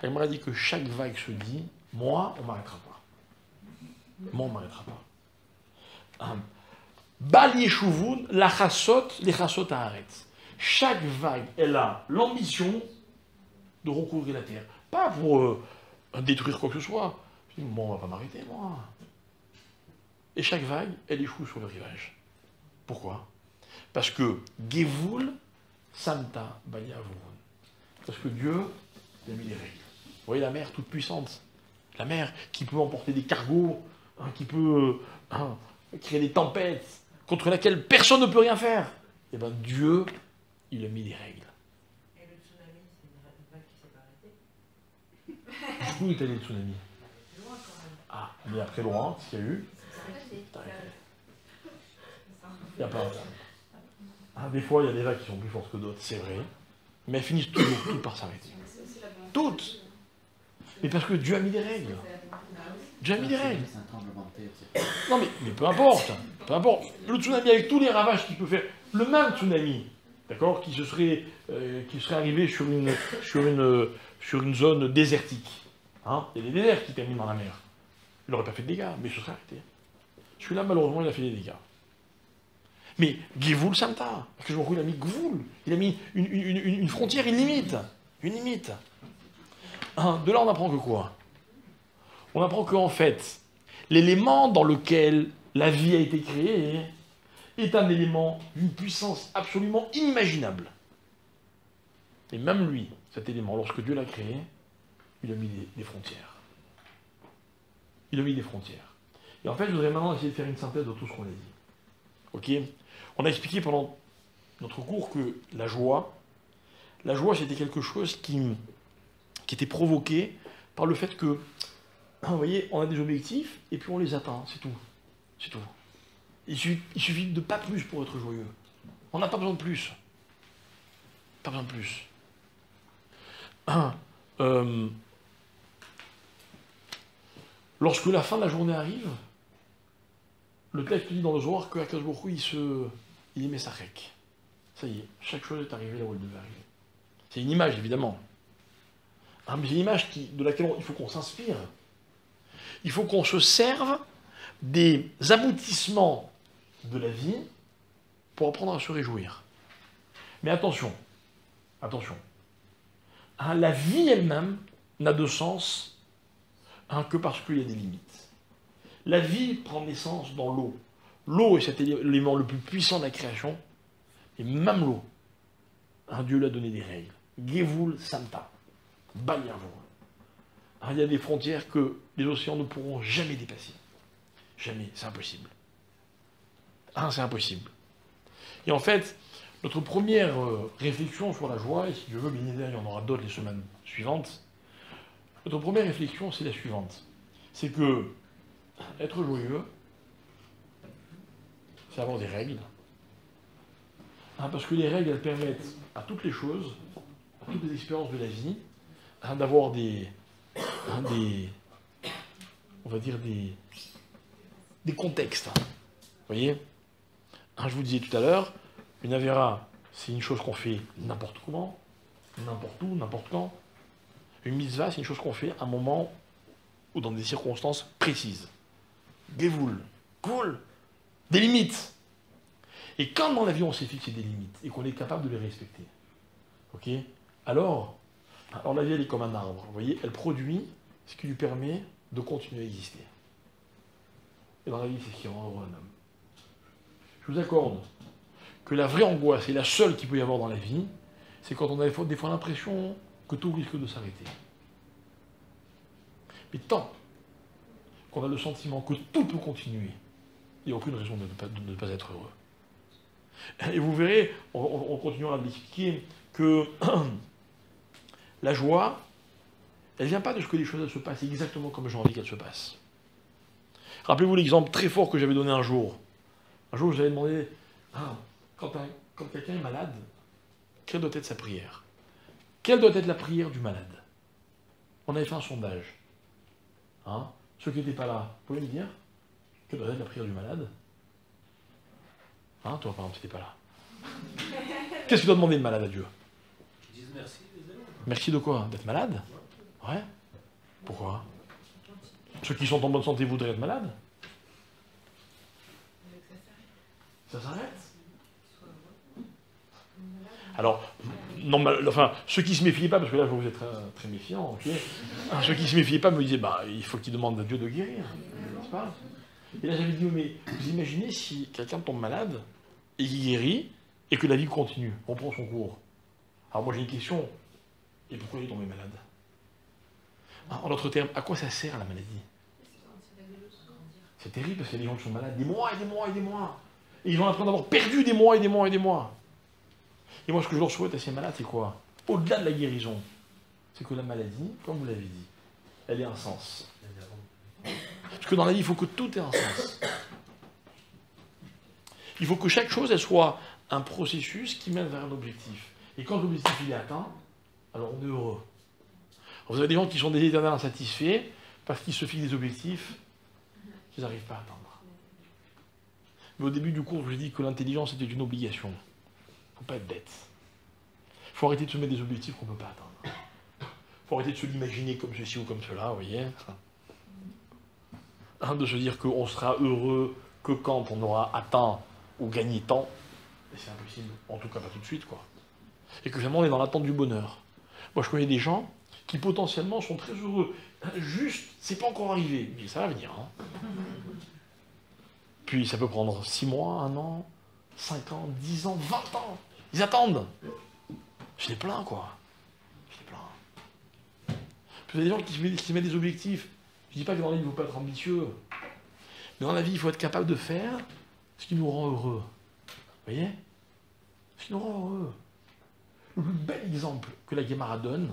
La Gemara dit que chaque vague se dit, moi, on m'arrêtera pas. Moi, on m'arrêtera pas. Bal yeshuvun, la chassot, les chassot haaretz. Chaque vague, elle a l'ambition de recouvrir la terre. Pas pour détruire quoi que ce soit. Bon, on va pas m'arrêter, moi. Et chaque vague, elle échoue sur le rivage. Pourquoi? Parce que Gevul, Samta, Bayavun. Parce que Dieu, il a mis les règles. Vous voyez la mer toute puissante. La mer qui peut emporter des cargos, hein, qui peut créer des tempêtes, contre laquelle personne ne peut rien faire. Eh bien Dieu, il a mis des règles. Et le tsunami, c'est une vague qui s'est pas arrêtée. Où est allé le tsunami? Loin quand même. Ah, mais après loin, ce qu'il y a eu, il n'y a pas. Des fois, il y a des vagues qui sont plus fortes que d'autres, c'est vrai, mais elles finissent toujours toutes par s'arrêter. Toutes. Mais parce que Dieu a mis des règles. Dieu a mis des règles. C'est un tremblement de terre. Non, mais peu importe. Peu importe. Le tsunami, avec tous les ravages qu'il peut faire, le même tsunami, d'accord, qui serait arrivé sur une zone désertique. Hein, il y a des déserts qui terminent dans la mer. Il n'aurait pas fait de dégâts, mais il se serait arrêté. Celui-là, malheureusement, il a fait des dégâts. Mais Gevul Samta, parce que je vois il a mis Gvul, il a mis une frontière, une limite. Une limite. De là, on apprend que quoi? On apprend qu'en fait, l'élément dans lequel la vie a été créée est un élément d'une puissance absolument inimaginable. Et même lui, cet élément, lorsque Dieu l'a créé, il a mis des frontières. Il a mis des frontières. Et en fait, je voudrais maintenant essayer de faire une synthèse de tout ce qu'on a dit. Ok? On a expliqué pendant notre cours que la joie, c'était quelque chose qui était provoqué par le fait que, vous voyez, on a des objectifs et puis on les atteint, c'est tout. C'est tout. Il suffit de pas plus pour être joyeux. On n'a pas besoin de plus. Pas besoin de plus. Lorsque la fin de la journée arrive, le texte dit dans le Zohar que Akadosh Baruch Hu, il met sa règle. Ça y est, chaque chose est arrivée là où elle devait arriver. C'est une image, évidemment. Mais c'est une image de laquelle il faut qu'on s'inspire. Il faut qu'on se serve des aboutissements de la vie pour apprendre à se réjouir. Mais attention, attention. La vie elle-même n'a de sens que parce qu'il y a des limites. La vie prend naissance dans l'eau. L'eau est cet élément le plus puissant de la création, et même l'eau, Dieu lui a donné des règles. Gevul Samta, Bayavun. Il y a des frontières que les océans ne pourront jamais dépasser. Jamais, c'est impossible. C'est impossible. Et en fait, notre première réflexion sur la joie, et si Dieu veut, bien évidemment, il y en aura d'autres les semaines suivantes, notre première réflexion, c'est la suivante. C'est que être joyeux, c'est avoir des règles. Parce que les règles, elles permettent à toutes les choses, à toutes les expériences de la vie, d'avoir on va dire des contextes. Vous voyez? Je vous disais tout à l'heure, une avéra, c'est une chose qu'on fait n'importe comment, n'importe où, n'importe quand. Une mitzvah, c'est une chose qu'on fait à un moment ou dans des circonstances précises. Gevul, cool, des limites. Et quand dans la vie on s'est fixé des limites et qu'on est capable de les respecter, ok, alors la vie elle est comme un arbre, vous voyez, elle produit ce qui lui permet de continuer à exister. Et dans la vie, c'est ce qui rend heureux un homme. Je vous accorde que la vraie angoisse, et la seule qu'il peut y avoir dans la vie, c'est quand on a des fois l'impression que tout risque de s'arrêter. Mais tant qu'on a le sentiment que tout peut continuer, il n'y a aucune raison de ne pas être heureux. Et vous verrez, on continuera de l'expliquer, que la joie, elle ne vient pas de ce que les choses se passent exactement comme j'ai envie qu'elles se passent. Rappelez-vous l'exemple très fort que j'avais donné un jour. Un jour, j'avais demandé, quand quelqu'un est malade, quelle doit être sa prière? Quelle doit être la prière du malade? On avait fait un sondage. ceux qui n'étaient pas là, vous pouvez me dire que doit être la prière du malade? Hein, toi par exemple, tu n'étais pas là. Qu'est-ce que doit demander le malade à Dieu? Ils disent merci les élèves. Merci de quoi? D'être malade? Ouais. Pourquoi? Ceux qui sont en bonne santé voudraient être malades? Ça s'arrête? Alors, non, enfin, ceux qui ne se méfiaient pas, parce que là, je vous êtes très, très méfiants, ok? Ceux qui ne se méfiaient pas me disaient, bah, il faut qu'ils demandent à Dieu de guérir, n'est-ce pas? Et là, j'avais dit, mais vous imaginez si quelqu'un tombe malade, et qu'il guérit, et que la vie continue, reprend son cours. Alors moi, j'ai une question. Et pourquoi il est tombé malade? En d'autres termes, à quoi ça sert la maladie? C'est terrible, parce qu'il y a des gens qui sont malades des mois et des mois et des mois. Et ils ont l'impression d'avoir perdu des mois et des mois et des mois. Et moi, ce que je leur souhaite à ces malades, c'est quoi? Au-delà de la guérison, c'est que la maladie, comme vous l'avez dit, elle ait un sens. Parce que dans la vie, il faut que tout ait un sens. Il faut que chaque chose, elle soit un processus qui mène vers un objectif. Et quand l'objectif il est atteint, alors on est heureux. Vous avez des gens qui sont des éternels insatisfaits parce qu'ils se fixent des objectifs qu'ils n'arrivent pas à atteindre. Mais au début du cours, je vous ai dit que l'intelligence était une obligation. Il ne faut pas être bête. Il faut arrêter de se mettre des objectifs qu'on ne peut pas atteindre. Il faut arrêter de se l'imaginer comme ceci ou comme cela, vous voyez. De se dire qu'on sera heureux que quand on aura atteint ou gagné tant. Et c'est impossible, en tout cas pas tout de suite, quoi. Et que finalement on est dans l'attente du bonheur. Moi je connais des gens qui potentiellement sont très heureux. Juste, c'est pas encore arrivé, mais ça va venir. Hein. Puis ça peut prendre 6 mois, 1 an, 5 ans, 10 ans, 20 ans. Ils attendent. Je les plains, quoi. Je les plains. Puis il y a des gens qui se mettent des objectifs. Je dis pas que dans la vie il ne faut pas être ambitieux. Mais dans la vie, il faut être capable de faire ce qui nous rend heureux. Vous voyez? Ce qui nous rend heureux. Le plus bel exemple que la Guémara donne,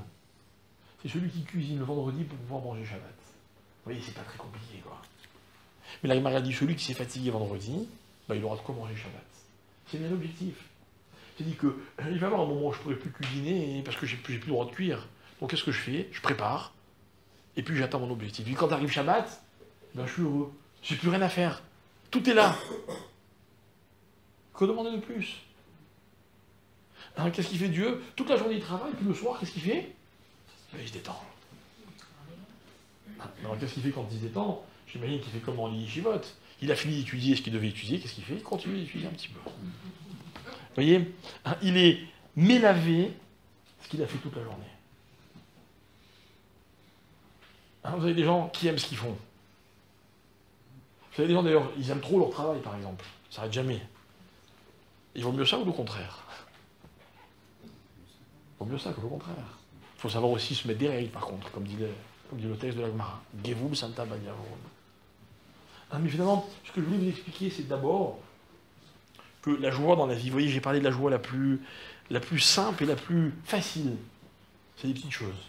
c'est celui qui cuisine le vendredi pour pouvoir manger Shabbat. Vous voyez, c'est pas très compliqué, quoi. Mais la Guémara dit, celui qui s'est fatigué vendredi, bah, il aura de quoi manger Shabbat. C'est bien l'objectif. C'est dit que il va y avoir un moment où je ne pourrai plus cuisiner parce que j'ai plus le droit de cuire. Donc qu'est-ce que je fais? Je prépare, et puis j'atteins mon objectif. Puis quand arrive Shabbat, ben, je suis heureux. J'ai plus rien à faire. Tout est là. Que demander de plus? Hein, qu'est-ce qu'il fait Dieu? Toute la journée il travaille, puis le soir, qu'est-ce qu'il fait? Ben, il se détend. Alors qu'est-ce qu'il fait quand il se détend? J'imagine qu'il fait comme dans les yeshivot. Il a fini d'étudier ce qu'il devait étudier, qu'est-ce qu'il fait? Il continue d'étudier un petit peu. Vous voyez? Hein, il est mélavé ce qu'il a fait toute la journée. Hein, vous avez des gens qui aiment ce qu'ils font. Vous avez des gens d'ailleurs, ils aiment trop leur travail par exemple. Ça s'arrête jamais. Il vaut mieux ça ou le contraire? Il vaut mieux ça que le contraire. Il faut savoir aussi se mettre des règles par contre, comme dit le texte de la Gemara. Gevul Santa Badiavon. Mais finalement, ce que je voulais vous expliquer, c'est d'abord que la joie dans la vie, vous voyez, j'ai parlé de la joie la plus simple et la plus facile. C'est des petites choses.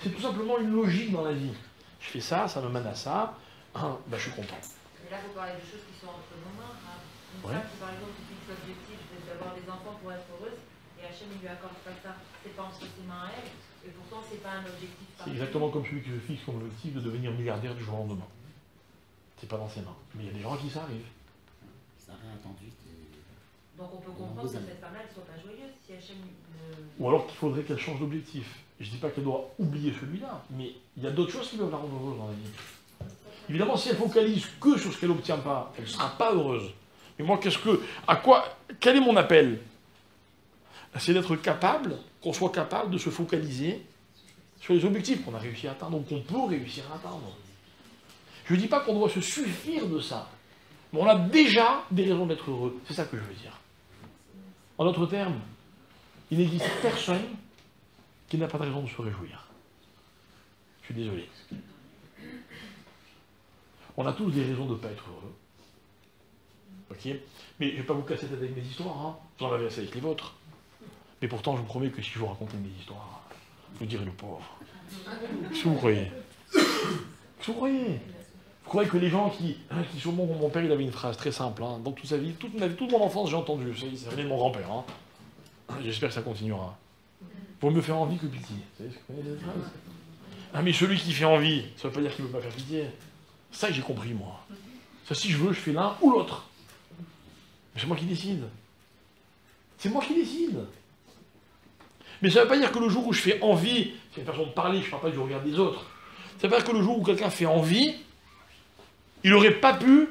C'est tout simplement une logique dans la vie. Je fais ça, ça me mène à ça, ben, je suis content. Mais là, vous parlez de choses qui sont entre nos mains. Hein. Une Ouais. femme qui, par exemple, qui fixe l'objectif d'avoir des enfants pour être heureuse, et Hachem ne lui accorde pas ça. C'est pas entre ses mains à elle, et pourtant, c'est pas un objectif. C'est exactement comme celui qui se fixe comme objectif de devenir milliardaire du jour au lendemain. C'est pas dans ses mains. Mais il y a des gens à qui ça arrive. Ça aurait attendu. Donc on peut comprendre que cette femme-là, elle ne soit pas joyeuse si Hachem ne... Ou alors qu'il faudrait qu'elle change d'objectif. Je ne dis pas qu'elle doit oublier celui-là, mais il y a d'autres choses qui peuvent la rendre heureuse dans la vie. Évidemment, si elle focalise que sur ce qu'elle n'obtient pas, elle ne sera pas heureuse. Mais moi, quel est mon appel? C'est d'être capable, qu'on soit capable de se focaliser sur les objectifs qu'on a réussi à atteindre, ou qu'on peut réussir à atteindre. Je ne dis pas qu'on doit se suffire de ça, mais on a déjà des raisons d'être heureux. C'est ça que je veux dire. En d'autres termes, il n'existe personne qui n'a pas de raison de se réjouir. Je suis désolé. On a tous des raisons de ne pas être heureux. Ok? Mais je ne vais pas vous casser la tête avec mes histoires, hein. Vous en avez assez avec les vôtres. Mais pourtant, je vous promets que si je vous racontais mes histoires, vous direz le pauvre. Qu'est-ce que vous croyez? Qu'est-ce que vous croyez? Vous croyez que les gens qui sont bons, mon père, il avait une phrase très simple, hein, dans toute sa vie, toute mon enfance, j'ai entendu, ça venait de mon grand-père. Hein. J'espère que ça continuera. Vaut mieux faire envie que pitié. Vous savez ce que vous connaissez cette phrase? Ah mais celui qui fait envie, ça veut pas dire qu'il ne veut pas faire pitié. C'est ça que j'ai compris, moi. Ça, si je veux, je fais l'un ou l'autre. C'est moi qui décide. C'est moi qui décide. Mais ça ne veut pas dire que le jour où je fais envie, c'est une façon de parler, je ne parle pas du regard des autres. Ça ne veut pas dire que le jour où quelqu'un fait envie, il n'aurait pas pu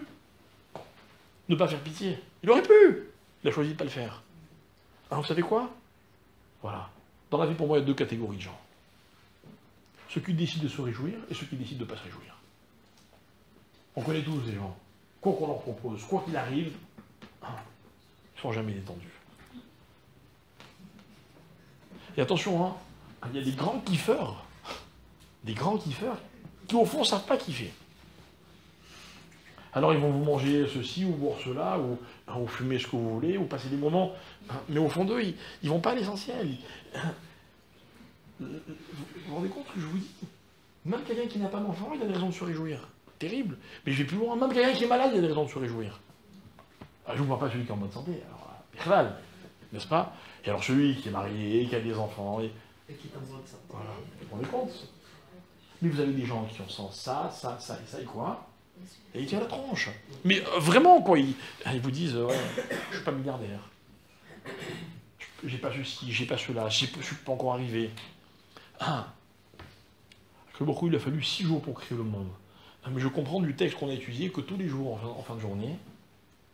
ne pas faire pitié. Il aurait pu. Il a choisi de ne pas le faire. Alors vous savez quoi? Voilà. Dans la vie, pour moi, il y a deux catégories de gens. Ceux qui décident de se réjouir et ceux qui décident de ne pas se réjouir. On connaît tous des gens. Quoi qu'on leur propose, quoi qu'il arrive, ils ne sont jamais détendus. Et attention, hein, il y a des grands kiffeurs qui au fond ne savent pas kiffer. Alors ils vont vous manger ceci ou boire cela, ou fumer ce que vous voulez, ou passer des moments, mais au fond d'eux, ils ne vont pas à l'essentiel. Vous vous rendez compte ce que je vous dis? Même quelqu'un qui n'a pas d'enfant, il a des raisons de se réjouir. Terrible. Mais je vais plus loin, même quelqu'un qui est malade, il a des raisons de se réjouir. Je ne vous parle pas de celui qui est en bonne santé, alors, n'est-ce pas? Et alors celui qui est marié, qui a des enfants, Et qui est en bonne santé. voilà, vous vous rendez compte? Mais vous avez des gens qui ont ça et quoi? Et ils tirent la tronche. Mais vraiment, quoi, ils vous disent, ouais, je suis pas milliardaire. J'ai pas ceci, j'ai pas cela, je suis pas encore arrivé. Que beaucoup, il a fallu 6 jours pour créer le monde. Mais je comprends du texte qu'on a étudié que tous les jours, en fin de journée,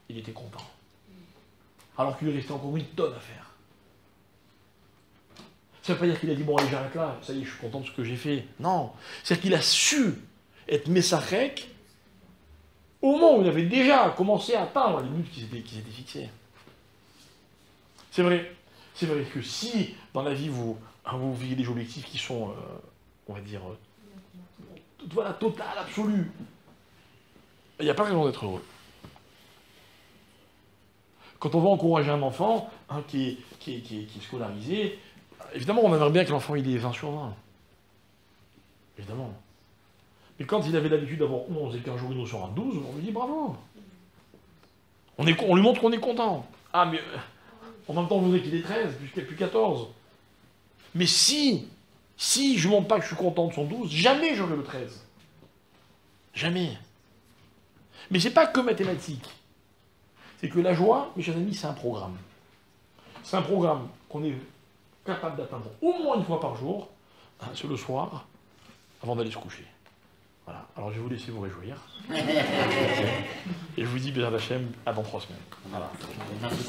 il était content. Alors qu'il lui restait encore 1 tonne à faire. Ça ne veut pas dire qu'il a dit, bon, allez, j'arrête là, ça y est, je suis content de ce que j'ai fait. Non. C'est-à-dire qu'il a su être messarek au moment où il avait déjà commencé à atteindre les buts qui s'étaient fixés. C'est vrai que si, dans la vie, vous vivez des objectifs qui sont, on va dire, voilà, total, absolu, il n'y a pas raison d'être heureux. Quand on va encourager un enfant qui est scolarisé, évidemment, on aimerait bien que l'enfant il ait 20 sur 20. Évidemment. Mais quand il avait l'habitude d'avoir 11 et qu'un jour il nous sort un 12, on lui dit bravo. On lui montre qu'on est content. Ah, mais en même temps, vous voudrez qu'il ait 13, puis 14. Mais si je ne montre pas que je suis content de son 12, jamais j'aurai le 13. Jamais. Mais c'est pas que mathématique. C'est que la joie, mes chers amis, c'est un programme. C'est un programme qu'on est capable d'atteindre au moins 1 fois par jour, c'est le soir, avant d'aller se coucher. Voilà. Alors je vais vous laisser vous réjouir. Et je vous dis, Bézard Hachem, avant 3 semaines. Voilà. Merci.